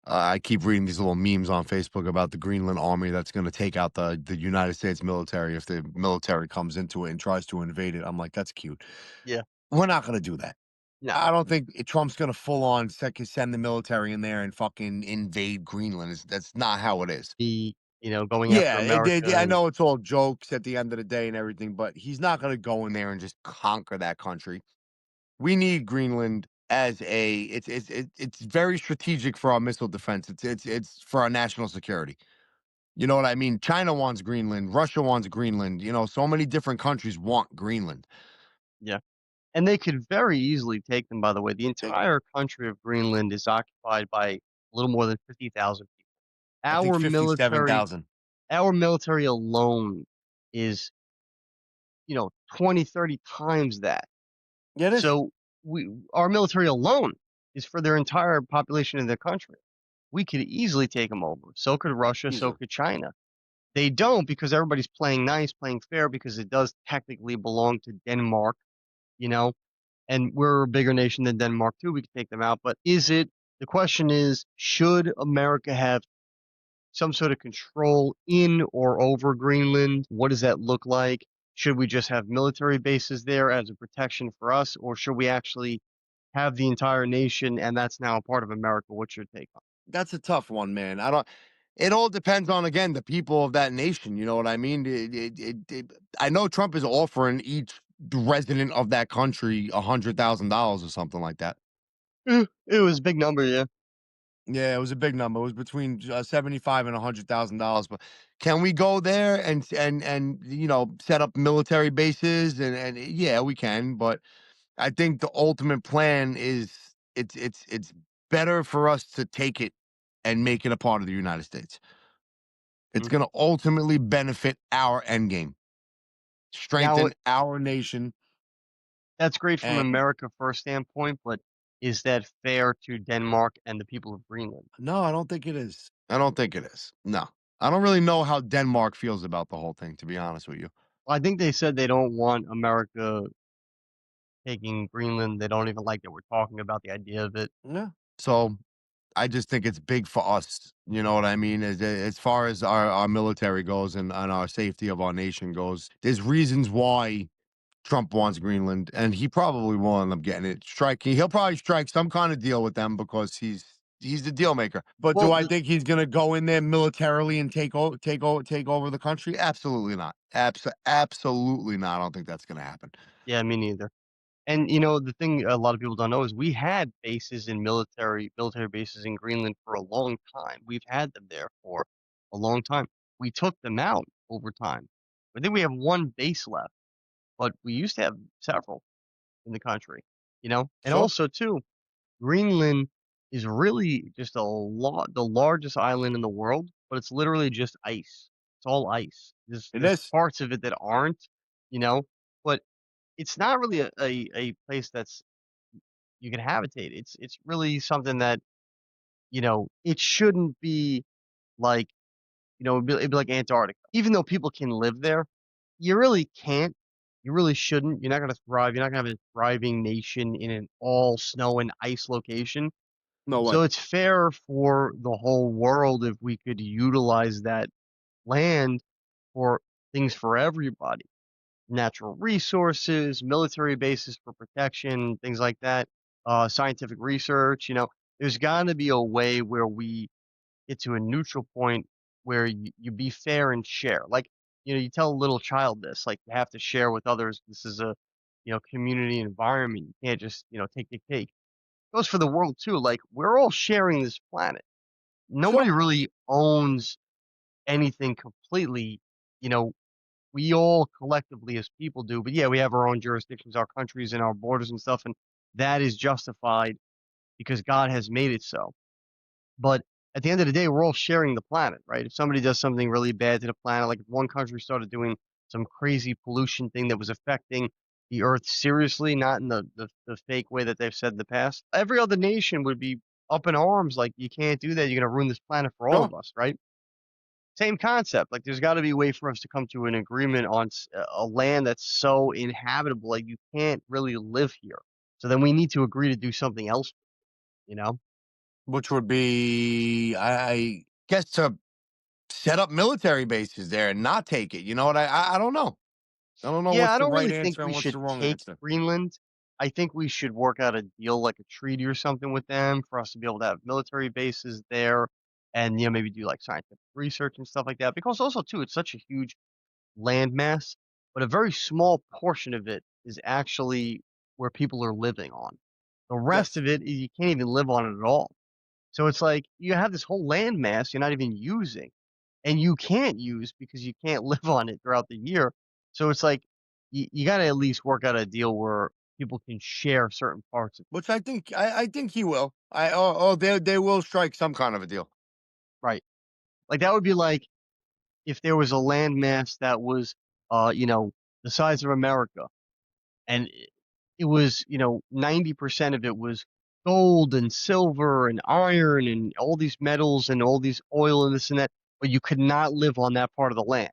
I keep reading these little memes on Facebook about the Greenland army that's going to take out the United States military if the military comes into it and tries to invade it. I'm like, that's cute.
Yeah.
We're not going to do that.
No.
I don't think Trump's going to full on send the military in there and fucking invade Greenland. That's not how it is.
Going after
Yeah,
America
I
and
know it's all jokes at the end of the day and everything, but he's not going to go in there and just conquer that country. We need Greenland as a it's very strategic for our missile defense. It's for our national security. You know what I mean? China wants Greenland, Russia wants Greenland, so many different countries want Greenland.
Yeah. And they could very easily take them, by the way. The
Take
entire country of Greenland is occupied by a little more than 50,000 people.
I think
Our military,
57,000.
our military alone is, 20, 30 times that.
Yeah, it is.
So our military alone is for their entire population of their country. We could easily take them over. So could Russia, so
Easily.
could China. They don't because everybody's playing nice, playing fair because it does technically belong to Denmark, you know, and we're a bigger nation than Denmark too. We could take them out, but the question is, should America have some sort of control in or over Greenland? What does that look like? Should we just have military bases there as a protection for us, or should we actually have the entire nation and that's now a part of America? What's your take on
That's a tough one, man. I don't It all depends on, again, the people of that nation, you know what I mean? I know Trump is offering each resident of that country $100,000 or something like that.
it? It was a big number, yeah.
Yeah, it was a big number. It was between 75 and $100,000. But can we go there and set up military bases and yeah, we can. But I think the ultimate plan is it's better for us to take it and make it a part of the United States. It's
Mhm.
going to ultimately benefit our end game,
Now,
strengthen our nation.
that's great from
And
America first standpoint, but is that fair to Denmark and the people of Greenland?
no, I don't think it is. I don't think it is. No, I don't really know how Denmark feels about the whole thing, to be honest with you.
I think they said they don't want America taking Greenland. They don't even like that we're talking about the idea of it.
Yeah. So I just think it's big for us. You know what I mean? As far as our military goes and our safety of our nation goes, there's reasons why Trump wants Greenland, and he probably will end up getting it. He'll probably strike some kind of deal with them because he's the deal maker. But do
Well,
I think he's going to go in there militarily and take over the country? Absolutely not. Absolutely not. I don't think that's going to happen.
yeah, me neither. And the thing a lot of people don't know is we had bases in military bases in Greenland for a long time. We've had them there for a long time. We took them out over time. I think we have one base left, but we used to have several in the country, And
Sure,
also too, Greenland is really just the largest island in the world, but it's literally just ice. It's all ice.
it
There's
is.
parts of it that aren't, you know, but it's not really a place that's you can habitate. It's really something that, it shouldn't be like, it'd be like Antarctica. Even though people can live there, you really can't. You really shouldn't. You're not gonna thrive. You're not gonna have a thriving nation in an all snow and ice location.
No way.
So it's fair for the whole world if we could utilize that land for things for everybody. Natural resources, military bases for protection, things like that, scientific research, there's got to be a way where we get to a neutral point where you be fair and share. Like, you tell a little child this, like you have to share with others. This is a, community environment. You can't just, take the cake. Goes for the world too. Like we're all sharing this planet. Nobody
Sure.
really owns anything completely. You know, we all collectively as people do, but yeah, we have our own jurisdictions, our countries, and our borders and stuff, and that is justified because God has made it so. But at the end of the day, we're all sharing the planet, right? If somebody does something really bad to the planet, like if one country started doing some crazy pollution thing that was affecting the earth seriously, not in the fake way that they've said in the past, every other nation would be up in arms like, you can't do that. You're going to ruin this planet for all
Sure.
of us, right? Same concept. Like, there's got to be a way for us to come to an agreement on a land that's so inhabitable, like you can't really live here. So then we need to agree to do something else, you know?
Which would be, I guess, to set up military bases there and not take it. You know what? I don't know. I don't know
Yeah,
what's
I
the
don't
right
really think
answer and
we
what's
should
the wrong
take
answer.
Greenland. I think we should work out a deal, like a treaty or something with them for us to be able to have military bases there and, maybe do like scientific research and stuff like that. Because also, too, it's such a huge landmass, but a very small portion of it is actually where people are living on. The rest
Yes.
of it, you can't even live on it at all. So it's like you have this whole land mass you're not even using, and you can't use because you can't live on it throughout the year. So it's like you got to at least work out a deal where people can share certain parts of it.
Which I think he will. They will strike some kind of a deal.
Right. Like that would be like if there was a land mass that was, you know, the size of America, and it was, 90% of it was gold and silver and iron and all these metals and all these oil and this and that, but you could not live on that part of the land.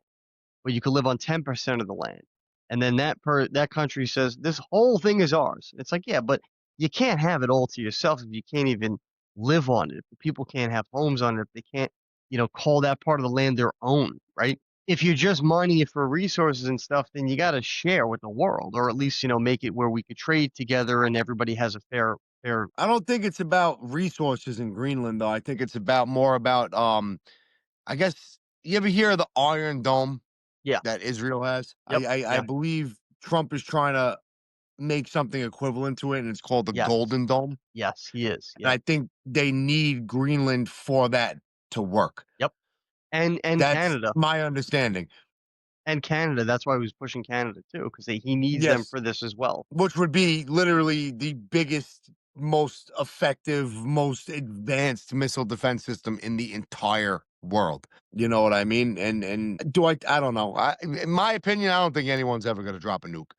But you could live on 10% of the land. And then that country says this whole thing is ours. It's like, yeah, but you can't have it all to yourself if you can't even live on it. If people can't have homes on it, if they can't, call that part of the land their own, right? If you're just mining it for resources and stuff, then you got to share with the world, or at least, make it where we could trade together and everybody has a fair.
I don't think it's about resources in Greenland, though. I think it's about more about I guess you ever hear of the Iron Dome
Yeah.
that Israel has?
Yep.
I
Yeah.
believe Trump is trying to make something equivalent to it, and it's called the
Yes.
Golden Dome.
Yes, he is.
And
Yep.
I think they need Greenland for that to work.
Yep. And
That's
Canada.
my understanding.
And Canada, that's why he was pushing Canada too, because he needs them
Yes.
for this as well.
Which would be literally the biggest, most effective, most advanced missile defense system in the entire world. You know what I mean? And do I don't know. In my opinion, I don't think anyone's ever gonna drop a nuke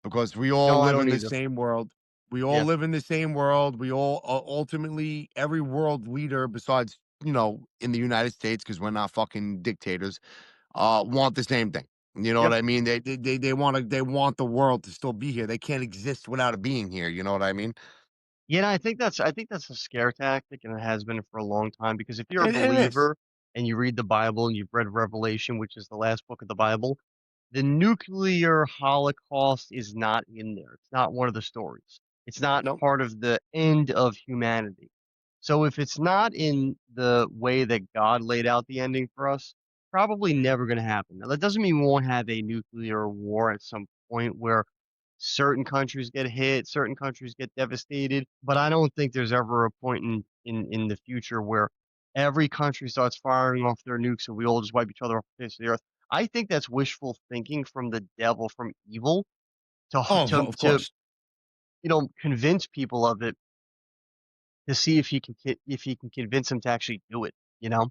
because we all
No, I
live
don't
in the
either.
same world. We all
Yeah,
live in the same world. We all ultimately every world leader besides, in the United States, because we're not fucking dictators, want the same thing. You know
yeah,
what I mean? They want the world to still be here. They can't exist without it being here. You know what I mean?
yeah. I think that's a scare tactic, and it has been for a long time. Because if you're a
It is.
believer and you read the Bible and you've read Revelation, which is the last book of the Bible, the nuclear holocaust is not in there. It's not one of the stories. It's not
No,
part of the end of humanity. So if it's not in the way that God laid out the ending for us, probably never going to happen. Now, that doesn't mean we won't have a nuclear war at some point where certain countries get hit, certain countries get devastated, but I don't think there's ever a point in the future where every country starts firing off their nukes and we all just wipe each other off the face of the earth. I think that's wishful thinking from the devil, from evil, to
oh,
to
of
to
course.
convince people of it, to see if he can convince them to actually do it. You know?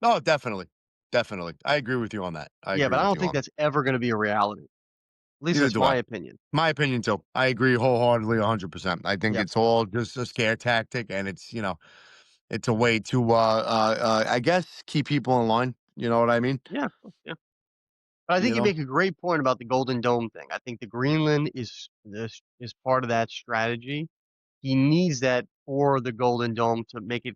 No, definitely, definitely. I agree with you on that. I
Yeah,
agree
but I
with
don't
you
think
on.
that's ever going to be a reality. At least
Neither
that's
do
my
I.
opinion.
My opinion too. I agree wholeheartedly, 100%. I think
Yeah,
it's all just a scare tactic, and it's a way to, I guess, keep people in line. You know what I mean?
yeah, yeah. But I think
You
you
know?
make a great point about the Golden Dome thing. I think the Greenland is part of that strategy. He needs that for the Golden Dome to make it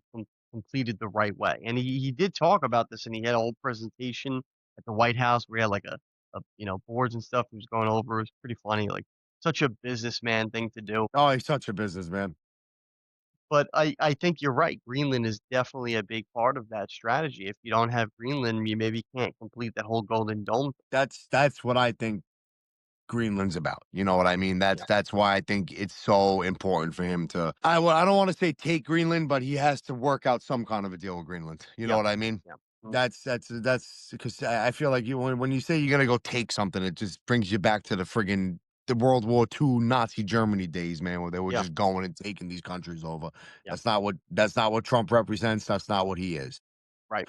completed the right way. And he did talk about this, and he had a whole presentation at the White House where he had like boards and stuff he was going over. It was pretty funny, like such a businessman thing to do.
Oh, he's such a businessman.
But I think you're right. Greenland is definitely a big part of that strategy. If you don't have Greenland, you maybe can't complete that whole Golden Dome.
That's what I think Greenland's about. You know what I mean? That's
Yeah.
that's why I think it's so important for him to. I don't want to say take Greenland, but he has to work out some kind of a deal with Greenland. You know
Yep.
what I mean?
Yeah.
That's because I feel like when you say you're gonna go take something, it just brings you back to the World War II Nazi Germany days, man, where they were
Yeah.
just going and taking these countries over.
Yeah.
That's not what Trump represents. That's not what he is.
Right.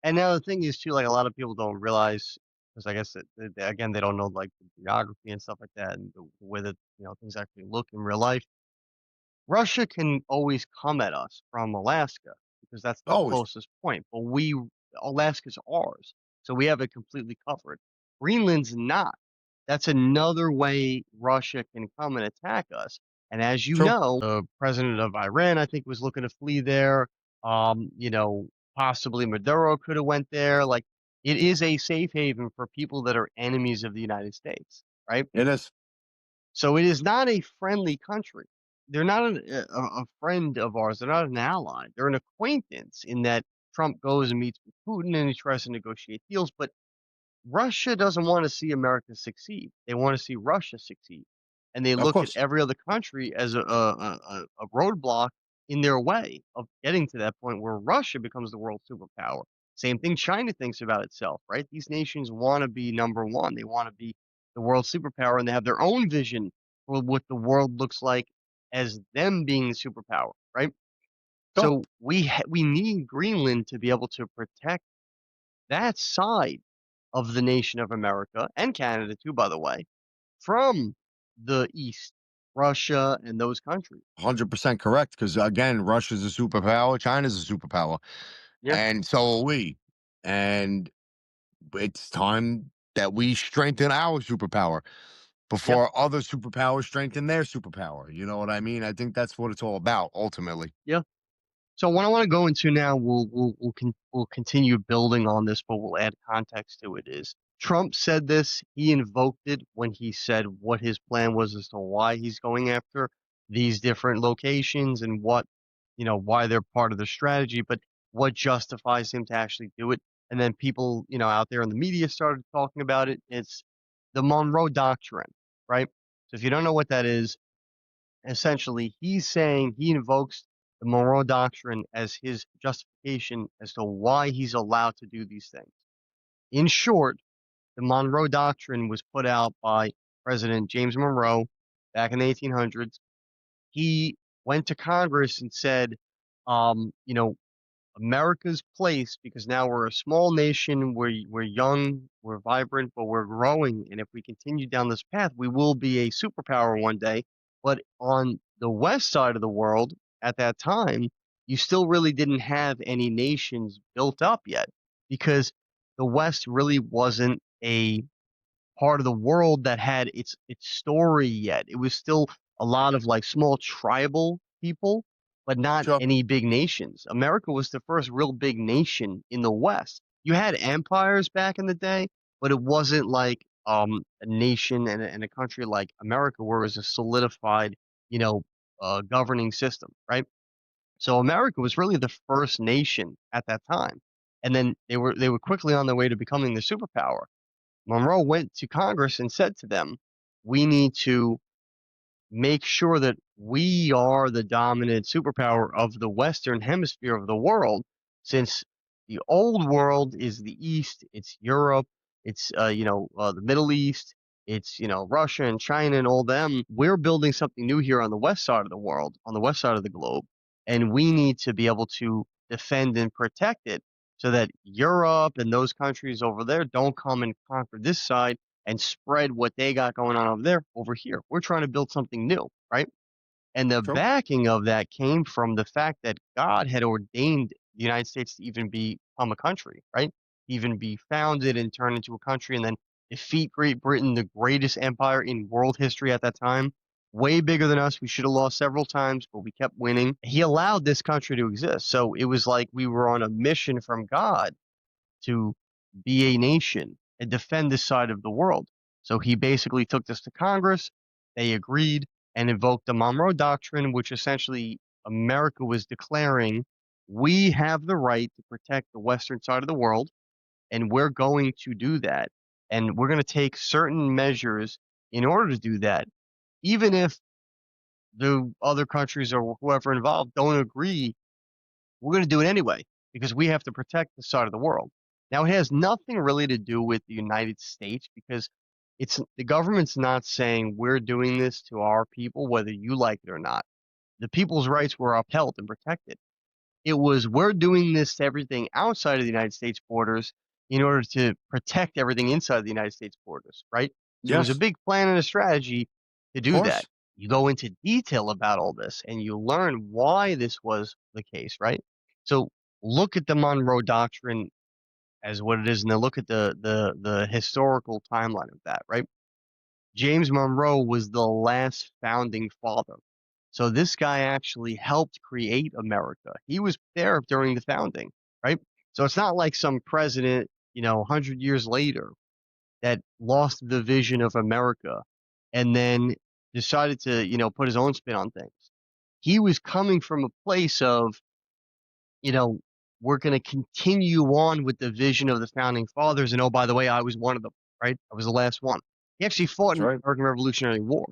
And now the thing is too, like a lot of people don't realize, because I guess again they don't know like the geography and stuff like that, and the way that things actually look in real life. Russia can always come at us from Alaska because that's the
Always
closest point. But Alaska's ours, so we have it completely covered. Greenland's not. That's another way Russia can come and attack us. And as you
true.
know, the president of Iran, I think, was looking to flee there. Possibly Maduro could have went there. Like, it is a safe haven for people that are enemies of the United States, right?
It is.
So it is not a friendly country. They're not a friend of ours. They're not an ally. They're an acquaintance in that Trump goes and meets with Putin and he tries to negotiate deals. But Russia doesn't want to see America succeed. They want to see Russia succeed. and they
Of
look at
course.
every other country as a roadblock in their way of getting to that point where Russia becomes the world superpower. Same thing China thinks about itself, right? These nations want to be number one. They want to be the world superpower, and they have their own vision for what the world looks like as them being the superpower, right?
Sure.
So we need Greenland to be able to protect that side of the nation of America and Canada too, by the way, from the East, Russia and those countries.
100% correct. Because again, Russia's a superpower, China's a superpower,
Yeah,
and so are we. And it's time that we strengthen our superpower
yep,
before other superpowers strengthen their superpower. You know what I mean? I think that's what it's all about ultimately.
yeah. So what I want to go into now, we'll continue building on this, but we'll add context to it. Is Trump said this? He invoked it when he said what his plan was as to why he's going after these different locations and what, why they're part of the strategy, but what justifies him to actually do it. And then people, out there in the media started talking about it. It's the Monroe Doctrine, right? So if you don't know what that is, essentially he's saying he invokes the Monroe Doctrine as his justification as to why he's allowed to do these things. In short, the Monroe Doctrine was put out by President James Monroe back in the 1800s. He went to Congress and said, you know, America's place, because now we're a small nation, we're young, we're vibrant, but we're growing. And if we continue down this path, we will be a superpower one day. But on the west side of the world at that time, you still really didn't have any nations built up yet because the West really wasn't a part of the world that had its story yet. It was still a lot of like small tribal people, but not
Sure.
any big nations. America was the first real big nation in the West. You had empires back in the day, but it wasn't like a nation and a country like America where it was a solidified, you know, governing system, right? So America was really the first nation at that time. And then they were quickly on their way to becoming the superpower. Monroe went to Congress and said to them, we need to make sure that we are the dominant superpower of the Western hemisphere of the world, since the old world is the East, it's Europe, it's the Middle East, it's Russia and China and all them. We're building something new here on the west side of the world, on the west side of the globe, and we need to be able to defend and protect it so that Europe and those countries over there don't come and conquer this side and spread what they got going on over there over here. We're trying to build something new, right? And the
True.
backing of that came from the fact that God had ordained the United States to even become a country, right? Even be founded and turn into a country and then defeat Great Britain, the greatest empire in world history at that time. Way bigger than us. We should have lost several times, but we kept winning. He allowed this country to exist. So it was like we were on a mission from God to be a nation and defend this side of the world. So he basically took this to Congress. They agreed and invoked the Monroe Doctrine, which essentially America was declaring we have the right to protect the western side of the world, and we're going to do that. And we're going to take certain measures in order to do that, even if the other countries or whoever involved don't agree, we're going to do it anyway because we have to protect the side of the world. Now, it has nothing really to do with the United States because it's the government's not saying we're doing this to our people, whether you like it or not. The people's rights were upheld and protected. It was we're doing this to everything outside of the United States borders in order to protect everything inside the United States borders, right? So it was a
Yes.
big plan and a strategy to
Of
do that.
course.
You go into detail about all this and you learn why this was the case, right? So look at the Monroe Doctrine as what it is, and then look at the historical timeline of that, right? James Monroe was the last founding father. So this guy actually helped create America. He was there during the founding, right? So it's not like some president, 100 years later that lost the vision of America and then decided to, put his own spin on things. He was coming from a place of, you know, we're going to continue on with the vision of the founding fathers. And oh, by the way, I was one of them, right? I was the last one. He actually fought
That's
in the
right.
American Revolutionary War.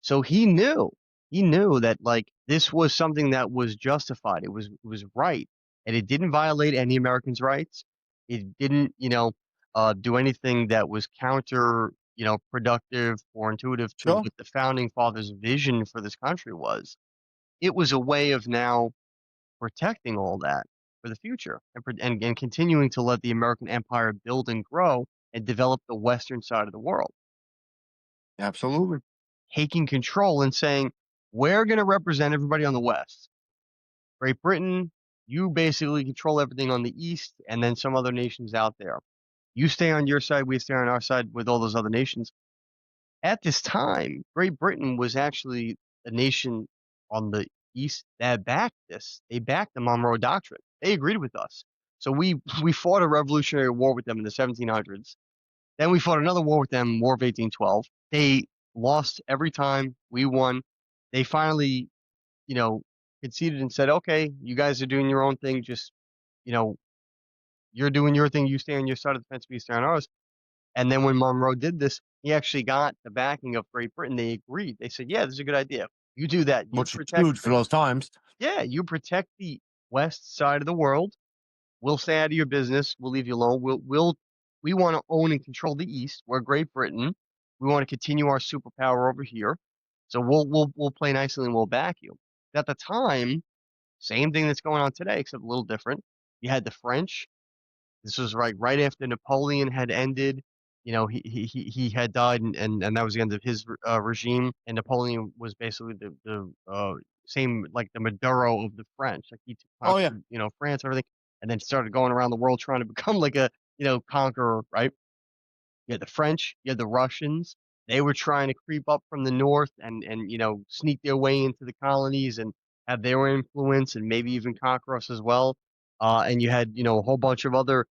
So he knew that like this was something that was justified. It was right, and it didn't violate any Americans' rights. It didn't, do anything that was counter, productive or intuitive to
Sure.
what the founding fathers' vision for this country was. It was a way of now protecting all that for the future and continuing to let the American empire build and grow and develop the western side of the world,
Absolutely.
taking control and saying, we're going to represent everybody on the west. Great Britain, you basically control everything on the east, and then some other nations out there. You stay on your side, we stay on our side with all those other nations. At this time, Great Britain was actually a nation on the east that backed this. They backed the Monroe Doctrine. They agreed with us. So we fought a Revolutionary War with them in the 1700s. Then we fought another war with them, War of 1812. They lost every time. We won. They finally, you know, conceded and said, "Okay, you guys are doing your own thing. Just, you know, you're doing your thing. You stay on your side of the fence. We stay on ours." And then when Monroe did this, he actually got the backing of Great Britain. They agreed. They said, "Yeah, this is a good idea. You do that. You
Which is
protect
huge for those times.
you protect the west side of the world. We'll stay out of your business. We'll leave you alone. We want to own and control the East. We're Great Britain. We want to continue our superpower over here. So we'll play nicely and we'll back you." At the time, same thing that's going on today, except a little different. You had the French. This was right after Napoleon had ended. He had died, and that was the end of his regime. And Napoleon was basically the same, like the Maduro of the French. Like he
Oh, yeah.
conquered, France and everything, and then started going around the world trying to become like a, conqueror, right? You had the French, you had the Russians. They were trying to creep up from the north and sneak their way into the colonies and have their influence and maybe even conquer us as well. And you had a whole bunch of other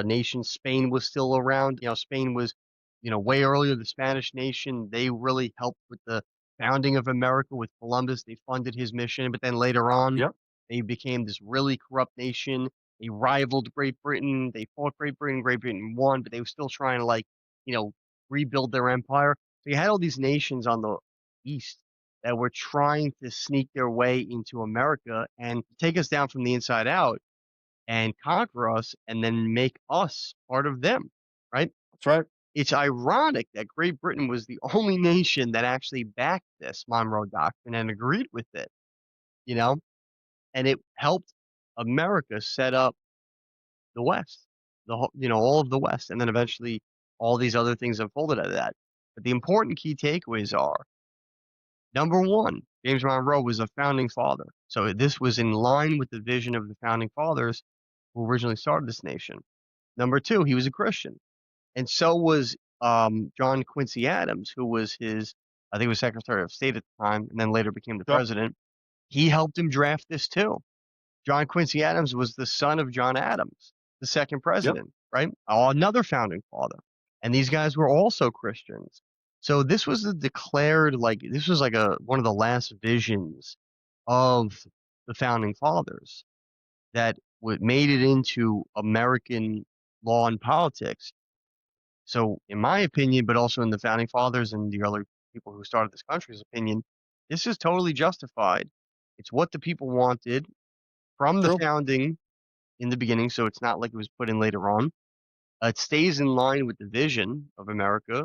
nations. Spain was still around. Spain was way earlier. The Spanish nation, they really helped with the founding of America with Columbus. They funded his mission, but then later on,
Yep.
they became this really corrupt nation. They rivaled Great Britain. They fought Great Britain. Great Britain won, but they were still trying to you know, rebuild their empire. So you had all these nations on the east that were trying to sneak their way into America and take us down from the inside out and conquer us and then make us part of them, right?
That's right.
It's ironic that Great Britain was the only nation that actually backed this Monroe Doctrine and agreed with it, you know, and it helped America set up the West, all of the West, and then eventually all these other things unfolded out of that. But the important key takeaways are number one, James Monroe was a founding father. So this was in line with the vision of the founding fathers who originally started this nation. Number two, he was a Christian. And so was John Quincy Adams, who was I think, was Secretary of State at the time, and then later became the
Sure.
president. He helped him draft this too. John Quincy Adams was the son of John Adams, the second
Yep.
president, right? Another founding father. And these guys were also Christians. So this was the declared, like, this was like one of the last visions of the founding fathers that made it into American law and politics. So, in my opinion, but also in the founding fathers and the other people who started this country's opinion, this is totally justified. It's what the people wanted from the
True.
founding in the beginning, so it's not like it was put in later on. It stays in line with the vision of America,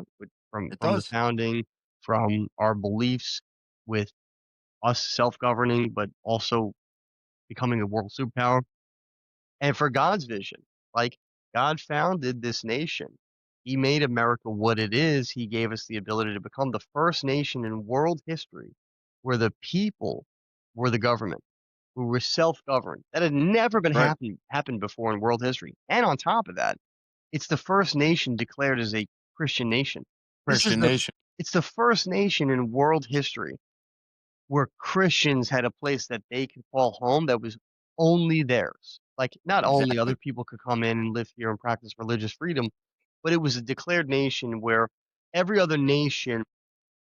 from
It
the
does.
founding, from our beliefs with us self-governing, but also becoming a world superpower, and for God's vision. Like God founded this nation. He made America what it is. He gave us the ability to become the first nation in world history where the people were the government, who were self-governed. That had never been
Right.
happened before in world history. And on top of that, it's the first nation declared as a Christian nation. This is
Christian
the
nation.
It's the first nation in world history where Christians had a place that they could call home that was only theirs. Like not only other
Exactly.
people could come in and live here and practice religious freedom, but it was a declared nation where every other nation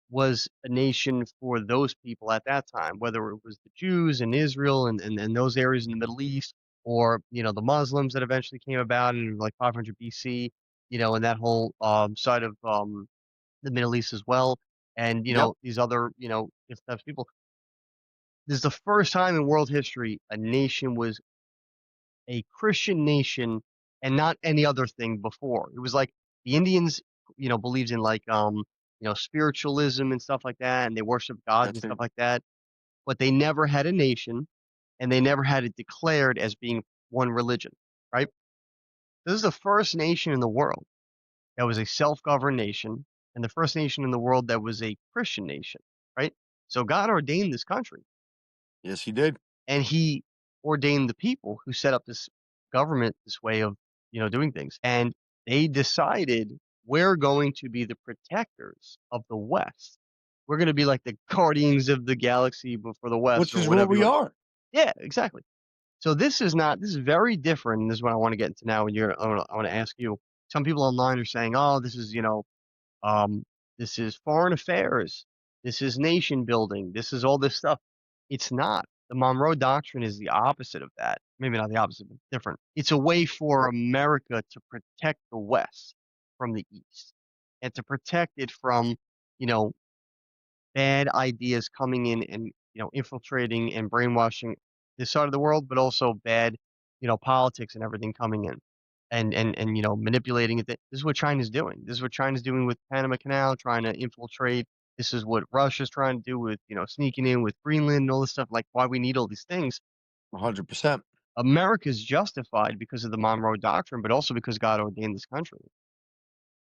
was a nation for those people at that time, whether it was the Jews in Israel and those areas in the Middle East, or the Muslims that eventually came about in like 500 BC, and that whole side of the Middle East as well. and,
Yep.
these other, if that's people. This is the first time in world history a nation was a Christian nation and not any other thing before. It was like the Indians, believed in like spiritualism and stuff like that, and they worship gods and
That's
stuff
it.
like that, but they never had a nation and they never had it declared as being one religion, right? This is the first nation in the world that was a self-governed nation and the first nation in the world that was a Christian nation, right? So God ordained this country
Yes, he did.
and he ordained the people who set up this government, this way of, doing things. And they decided we're going to be the protectors of the West. We're going to be like the guardians of the galaxy for the West
Which
or
is what
whatever you
we
want.
are.
Yeah, exactly. So this is very different. And this is what I want to get into now. And I want to ask you. Some people online are saying, "Oh, this is um, this is foreign affairs. This is nation building. This is all this stuff." It's not. The Monroe Doctrine is the opposite of that. Maybe not the opposite, but different. It's a way for America to protect the West from the East and to protect it from, you know, bad ideas coming in and, infiltrating and brainwashing this side of the world, but also bad, politics and everything coming in and manipulating it. This is what China's doing. This is what China's doing with Panama Canal, trying to infiltrate. This is what Russia's trying to do with, sneaking in with Greenland and all this stuff, like why we need all these things.
100%.
America's justified because of the Monroe Doctrine, but also because God ordained this country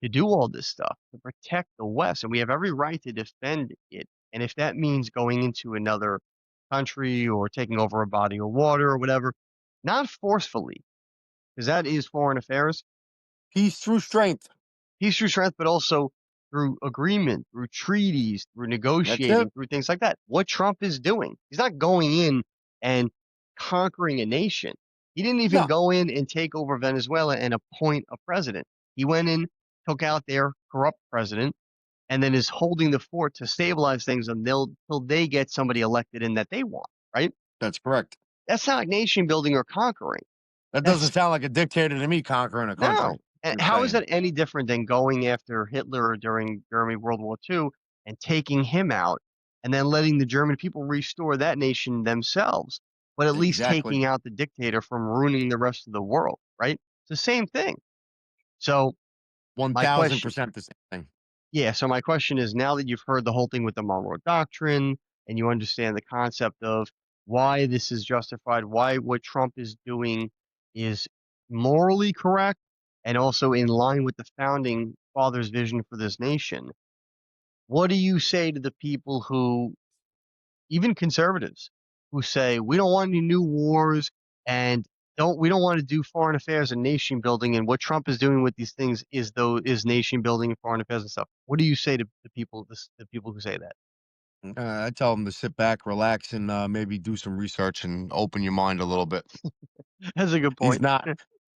to do all this stuff to protect the West, and we have every right to defend it. And if that means going into another country or taking over a body of water or whatever, not forcefully, because that is foreign affairs,
Peace through strength.
peace through strength, but also through agreement, through treaties, through
That's it.
negotiating, through things like that. What Trump is doing, he's not going in and conquering a nation. He didn't even
No,
go in and take over Venezuela and appoint a president. He went in, took out their corrupt president, and then is holding the fort to stabilize things until they get somebody elected in that they want, right?
that's correct.
That's not nation building or conquering.
That
That's
doesn't sound like a dictator to me conquering a
no.
country.
And
Just
how is
saying.
that any different than going after Hitler during World War II and taking him out and then letting the German people restore that nation themselves, but at least
Exactly.
taking out the dictator from ruining the rest of the world, right? It's the same thing. So my question
1000% the same thing.
Yeah, so my question is now that you've heard the whole thing with the Monroe Doctrine and you understand the concept of why this is justified, why what Trump is doing is morally correct and also in line with the founding fathers' vision for this nation, what do you say to the people who even conservatives who say we don't want any new wars and we don't want to do foreign affairs and nation building and what Trump is doing with these things is nation building and foreign affairs and stuff. What do you say to the people who say that?
I tell them to sit back, relax, and maybe do some research and open your mind a little bit.
That's a good
He's
point.
not.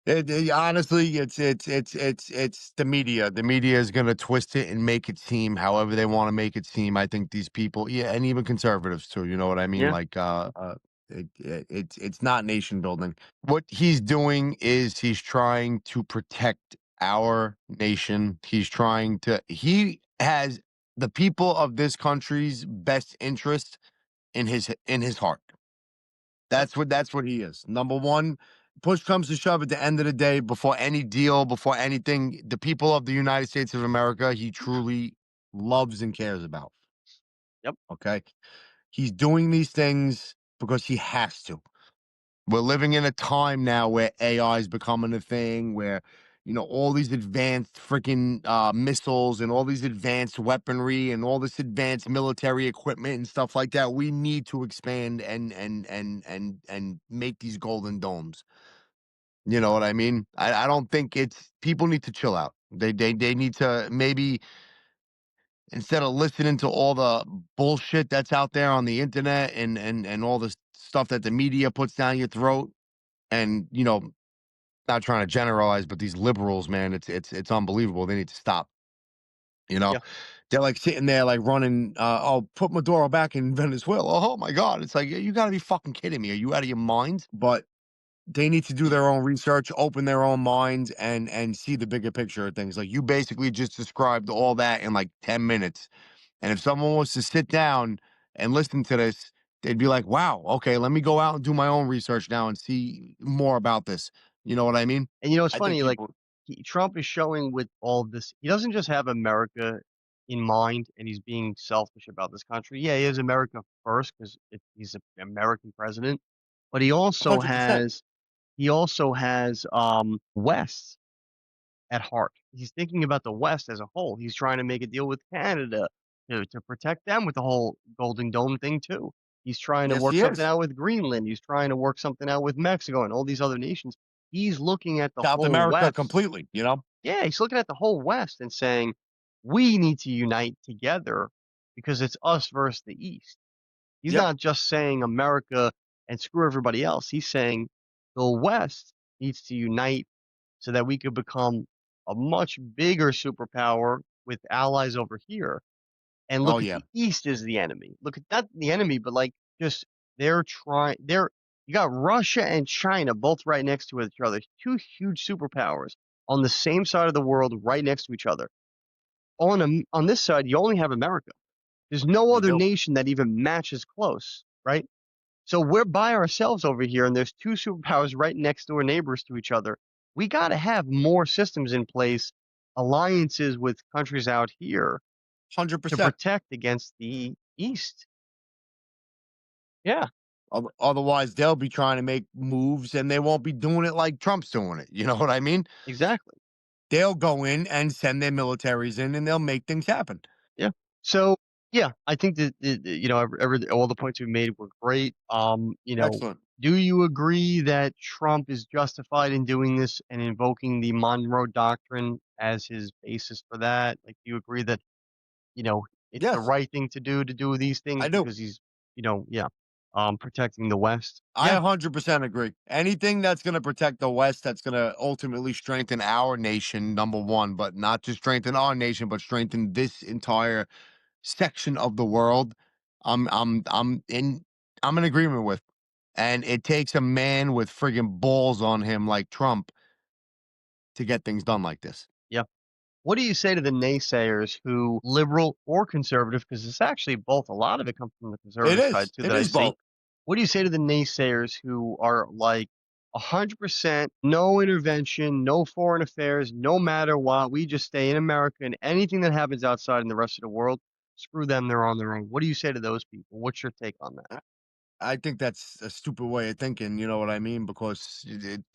Honestly, it's the media. The media is gonna twist it and make it seem however they wanna make it seem. I think these people, yeah, and even conservatives too, you know what I mean?
Yeah,
Like, it's not nation building. What he's doing is he's trying to protect our nation. He has the people of this country's best interest in his heart.
yep,
That's what he is. Number 1, push comes to shove at the end of the day, before any deal, before anything, the people of the United States of America, he truly loves and cares about,
yep,
okay? He's doing these things because he has to. We're living in a time now where AI is becoming a thing, where all these advanced freaking missiles and all these advanced weaponry and all this advanced military equipment and stuff like that. We need to expand and make these golden domes. You know what I mean? I don't think it's people need to chill out. They need to maybe instead of listening to all the bullshit that's out there on the internet and all this stuff that the media puts down your throat and not trying to generalize, but these liberals, man, it's unbelievable. They need to stop. You know,
yeah,
they're like sitting there, like running. Oh, put Maduro back in Venezuela. Oh my God, it's like you got to be fucking kidding me. Are you out of your mind? But they need to do their own research, open their own minds, and see the bigger picture of things. Like you basically just described all that in like 10 minutes, And if someone was to sit down and listen to this, they'd be like, "Wow, okay, let me go out and do my own research now and see more about this." You know what I mean?
And, it's
I think
funny, like,
people
Trump is showing with all of this he doesn't just have America in mind, and he's being selfish about this country. Yeah, he has America first 'cause he's an American president, but
100%.
he also has, West at heart. He's thinking about the West as a whole. He's trying to make a deal with Canada to protect them with the whole Golden Dome thing too. He's trying to
Yes,
work
he
something
is.
out with Greenland. He's trying to work something out with Mexico and all these other nations. He's looking at the
South
whole
America
West.
completely, you know?
Yeah, he's looking at the whole West and saying, we need to unite together because it's us versus the East. He's
Yep.
not just saying America and screw everybody else. He's saying the West needs to unite so that we could become a much bigger superpower with allies over here and
Oh,
look at
yeah.
the East as the enemy. Look at not the enemy, but like just they're you got Russia and China both right next to each other, two huge superpowers on the same side of the world right next to each other. On this side, you only have America. There's no
We
other
do.
nation that even matches close, right? So we're by ourselves over here, and there's two superpowers right next door neighbors to each other. We got to have more systems in place, alliances with countries out here to
100%.
protect against the East. Yeah,
Otherwise, they'll be trying to make moves and they won't be doing it like Trump's doing it. You know what I mean?
exactly.
They'll go in and send their militaries in and they'll make things happen.
Yeah. So yeah, I think that, all the points we made were great.
Excellent.
Do you agree that Trump is justified in doing this and invoking the Monroe Doctrine as his basis for that? Like, do you agree that it's the
Yes,
right thing to do these things
I do.
because he's, yeah, protecting the West.
I
Yeah,
100% agree. Anything that's going to protect the West, that's going to ultimately strengthen our nation, number one, but not just strengthen our nation, but strengthen this entire section of the world. I'm in agreement with. And it takes a man with friggin' balls on him like Trump to get things done like this.
yeah. What do you say to the naysayers who, liberal or conservative, because it's actually both, a lot of it comes from the
It
conservative side
is.
too
It
that I
is
see.
both.
What do you say to the naysayers who are like 100% no intervention, no foreign affairs, no matter what, we just stay in America and anything that happens outside in the rest of the world, screw them, they're on their own. What do you say to those people? What's your take on that?
I I think that's a stupid way of thinking, you know what I mean? Because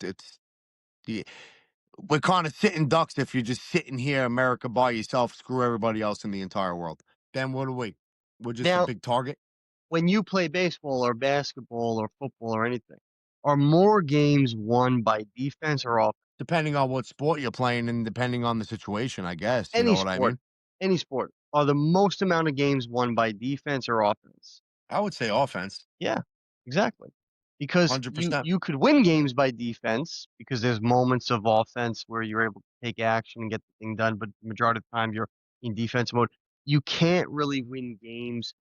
it's the we're kinda sitting ducks if you're just sitting here, America, by yourself, screw everybody else in the entire world. Then what are we? We're just a
Now,
big target?
when you play baseball or basketball or football or anything, are more games won by defense or offense?
Depending on what sport you're playing and depending on the situation, I guess, you
Any
know what I
sport,
mean?
any sport. Are the most amount of games won by defense or offense?
I would say offense,
Yeah, exactly. Because you
100%.
you could win games by defense because there's moments of offense where you're able to take action and get the thing done, but the majority of the time you're in defense mode. You can't really win games,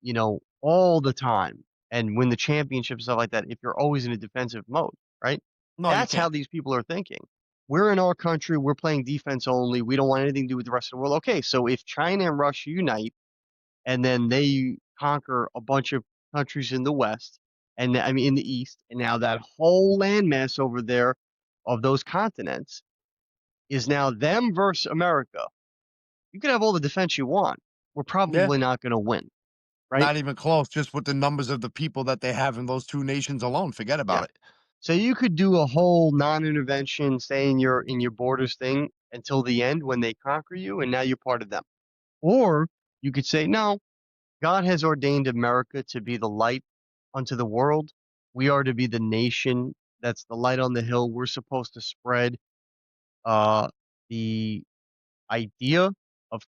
all the time and win the championship and stuff like that if you're always in a defensive mode, right?
No, you
That's how
can't.
these people are thinking. We're in our country, we're playing defense only. We don't want anything to do with the rest of the world. Okay, so if China and Russia unite and then they conquer a bunch of countries in the West, and I mean in the East, and now that whole landmass over there of those continents is now them versus America. You could have all the defense you want. We're
Yeah.
probably not going to win, right?
Not even close, just with the numbers of the people that they have in those 2 nations alone, forget
Yeah.
about it.
So you could do a whole non-intervention, stay in your borders thing until the end when they conquer you, and now you're part of them. Or you could say, no, God has ordained America to be the light unto the world. We are to be the nation that's the light on the hill. We're supposed to spread the idea of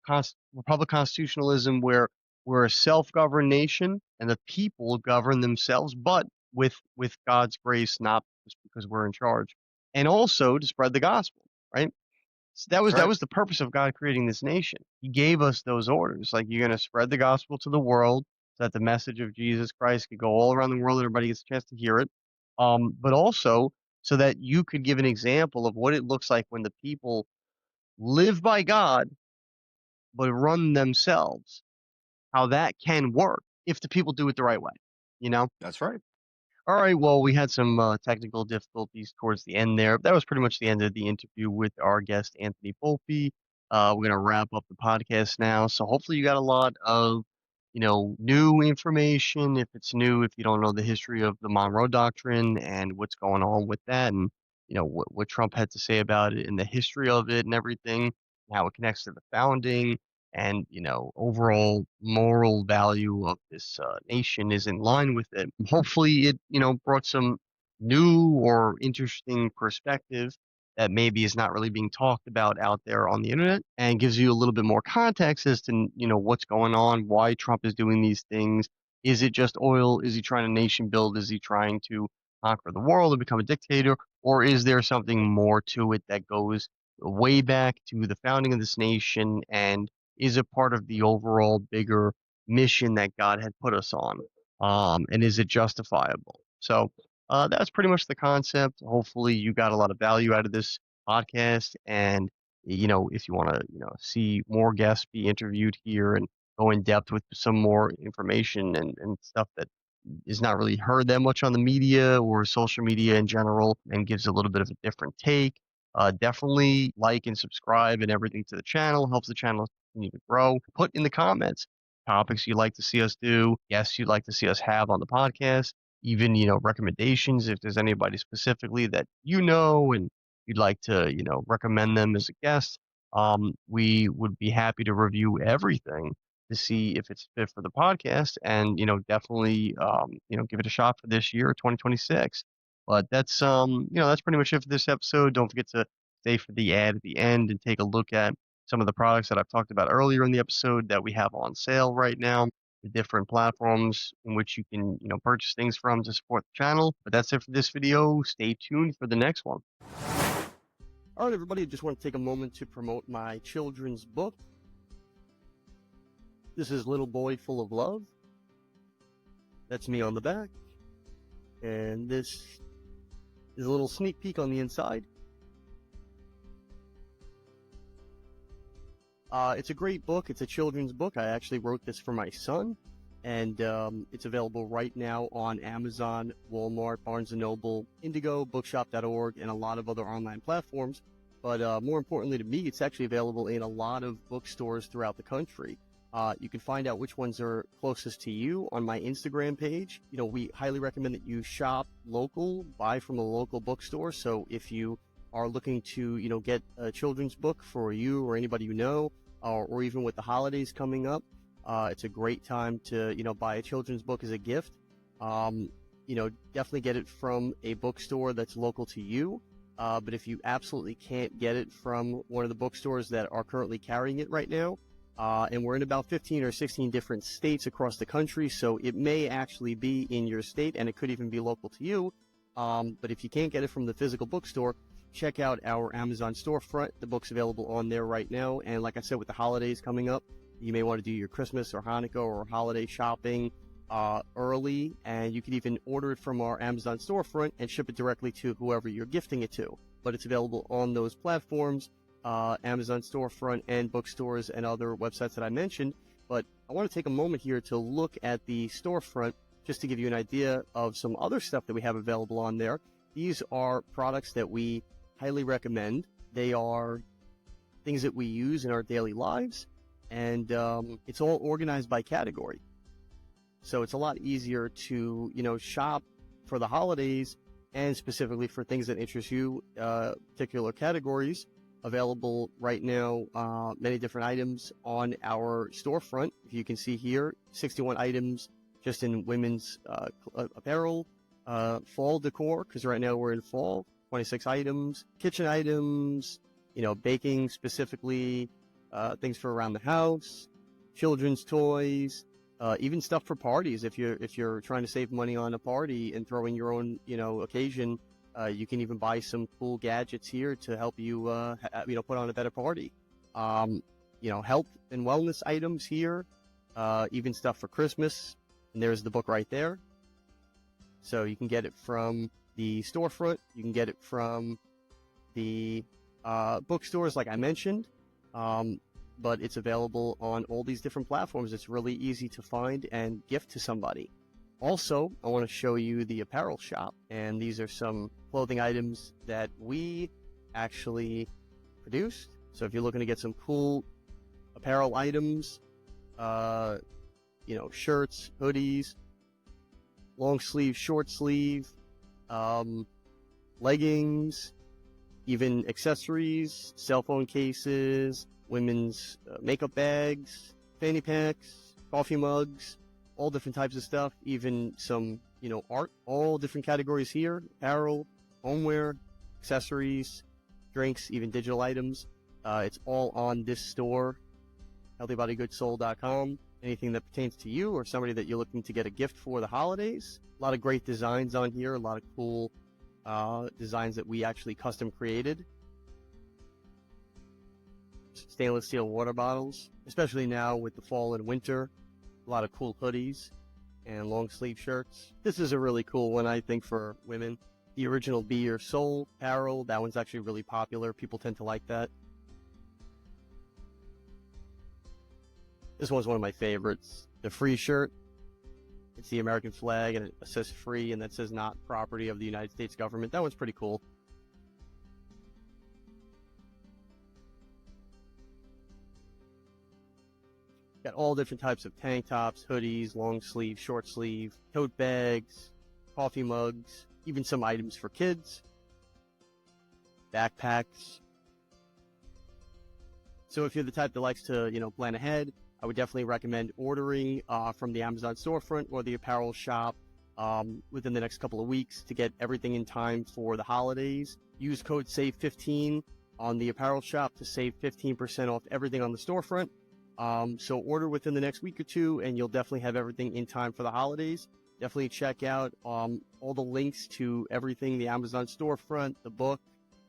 republic constitutionalism, where we're a self-governed nation and the people govern themselves, but with God's grace, not just because we're in charge, and also to spread the gospel, right? So
That's
that
right.
was the purpose of God creating this nation. He gave us those orders, like you're going to spread the gospel to the world, so that the message of Jesus Christ could go all around the world. Everybody gets a chance to hear it, but also so that you could give an example of what it looks like when the people live by God but run themselves. how that can work if the people do it the right way, you know?
That's right.
All right. Well, we had some technical difficulties towards the end there. That was pretty much the end of the interview with our guest, Anthony Volpe. We're going to wrap up the podcast now. So hopefully you got a lot of, new information. If it's new, if you don't know the history of the Monroe Doctrine and what's going on with that and, what Trump had to say about it and the history of it and everything, how it connects to the founding and overall moral value of this nation is in line with it. Hopefully it brought some new or interesting perspective that maybe is not really being talked about out there on the internet and gives you a little bit more context as to what's going on, why Trump is doing these things. Is it just oil? Is he trying to nation build? Is he trying to conquer the world and become a dictator, or is there something more to it that goes way back to the founding of this nation and is a part of the overall bigger mission that God had put us on? And is it justifiable? So that's pretty much the concept. Hopefully, you got a lot of value out of this podcast. And, if you want to, see more guests be interviewed here and go in depth with some more information and stuff that is not really heard that much on the media or social media in general and gives a little bit of a different take. Definitely like and subscribe and everything to the channel helps the channel continue to grow. Put in the comments topics you'd like to see us do, guests you'd like to see us have on the podcast, even, recommendations if there's anybody specifically that and you'd like to, recommend them as a guest. We would be happy to review everything to see if it's fit for the podcast and definitely give it a shot for this year 2026. But that's pretty much it for this episode. Don't forget to stay for the ad at the end and take a look at some of the products that I've talked about earlier in the episode that we have on sale right now, the different platforms in which you can purchase things from to support the channel. But that's it for this video. Stay tuned for the next one. All right, everybody, I just want to take a moment to promote my children's book. This is Little Boy Full of Love. That's me on the back. And this is a little sneak peek on the inside. It's a great book. It's a children's book. I actually wrote this for my son. And it's available right now on Amazon, Walmart, Barnes & Noble, Indigo, Bookshop.org, and a lot of other online platforms. But more importantly to me, it's actually available in a lot of bookstores throughout the country. You can find out which ones are closest to you on my Instagram page. We highly recommend that you shop local, buy from a local bookstore. So if you are looking to, get a children's book for you or anybody you know, or even with the holidays coming up, it's a great time to, buy a children's book as a gift. Definitely get it from a bookstore that's local to you. But if you absolutely can't get it from one of the bookstores that are currently carrying it right now, and we're in about 15 or 16 different states across the country, so it may actually be in your state, and it could even be local to you. But if you can't get it from the physical bookstore, check out our Amazon storefront. The book's available on there right now, and like I said, with the holidays coming up, you may want to do your Christmas or Hanukkah or holiday shopping early, and you can even order it from our Amazon storefront and ship it directly to whoever you're gifting it to. But it's available on those platforms, Amazon storefront and bookstores and other websites that I mentioned. But I want to take a moment here to look at the storefront just to give you an idea of some other stuff that we have available on there. These are products that we highly recommend. They are things that we use in our daily lives, and it's all organized by category. So it's a lot easier to, shop for the holidays and specifically for things that interest you, particular categories. Available right now, many different items on our storefront. If you can see here, 61 items just in women's apparel, fall decor, because right now we're in fall, 26 items, kitchen items, baking specifically, things for around the house, children's toys, even stuff for parties. If you're trying to save money on a party and throwing your own, occasion, you can even buy some cool gadgets here to help you, put on a better party. Health and wellness items here, even stuff for Christmas. And there's the book right there. So you can get it from the storefront. You can get it from the bookstores, like I mentioned. but it's available on all these different platforms. It's really easy to find and gift to somebody. Also, I want to show you the apparel shop, and these are some clothing items that we actually produced. So if you're looking to get some cool apparel items, shirts, hoodies, long sleeve, short sleeve, leggings, even accessories, cell phone cases, women's makeup bags, fanny packs, coffee mugs, all different types of stuff, even some, art, all different categories here, apparel, homeware, accessories, drinks, even digital items. It's all on this store, healthybodygoodssoul.com. Anything that pertains to you or somebody that you're looking to get a gift for the holidays. A lot of great designs on here, a lot of cool designs that we actually custom created. Stainless steel water bottles, especially now with the fall and winter. A lot of cool hoodies and long sleeve shirts. This is a really cool one, I think, for women. The original Be Your Soul apparel, that one's actually really popular. People tend to like that. This one's one of my favorites. The free shirt. It's the American flag, and it says free, and that says not property of the United States government. That one's pretty cool. Got all different types of tank tops, hoodies, long sleeve, short sleeve, tote bags, coffee mugs, even some items for kids, backpacks. So if you're the type that likes to, plan ahead, I would definitely recommend ordering from the Amazon storefront or the apparel shop within the next couple of weeks to get everything in time for the holidays. Use code SAVE15 on the apparel shop to save 15% off everything on the storefront. So order within the next week or two, and you'll definitely have everything in time for the holidays. Definitely check out all the links to everything, the Amazon storefront, the book,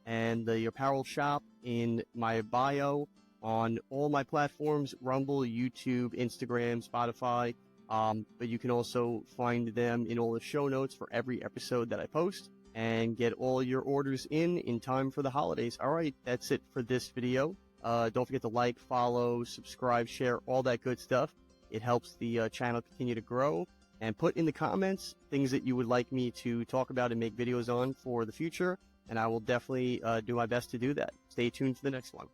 and the apparel shop in my bio on all my platforms: Rumble, YouTube, Instagram, Spotify. But you can also find them in all the show notes for every episode that I post, and get all your orders in time for the holidays. All right, that's it for this video. Don't forget to like, follow, subscribe, share, all that good stuff. It helps the channel continue to grow. And put in the comments things that you would like me to talk about and make videos on for the future, and I will definitely do my best to do that. Stay tuned for the next one.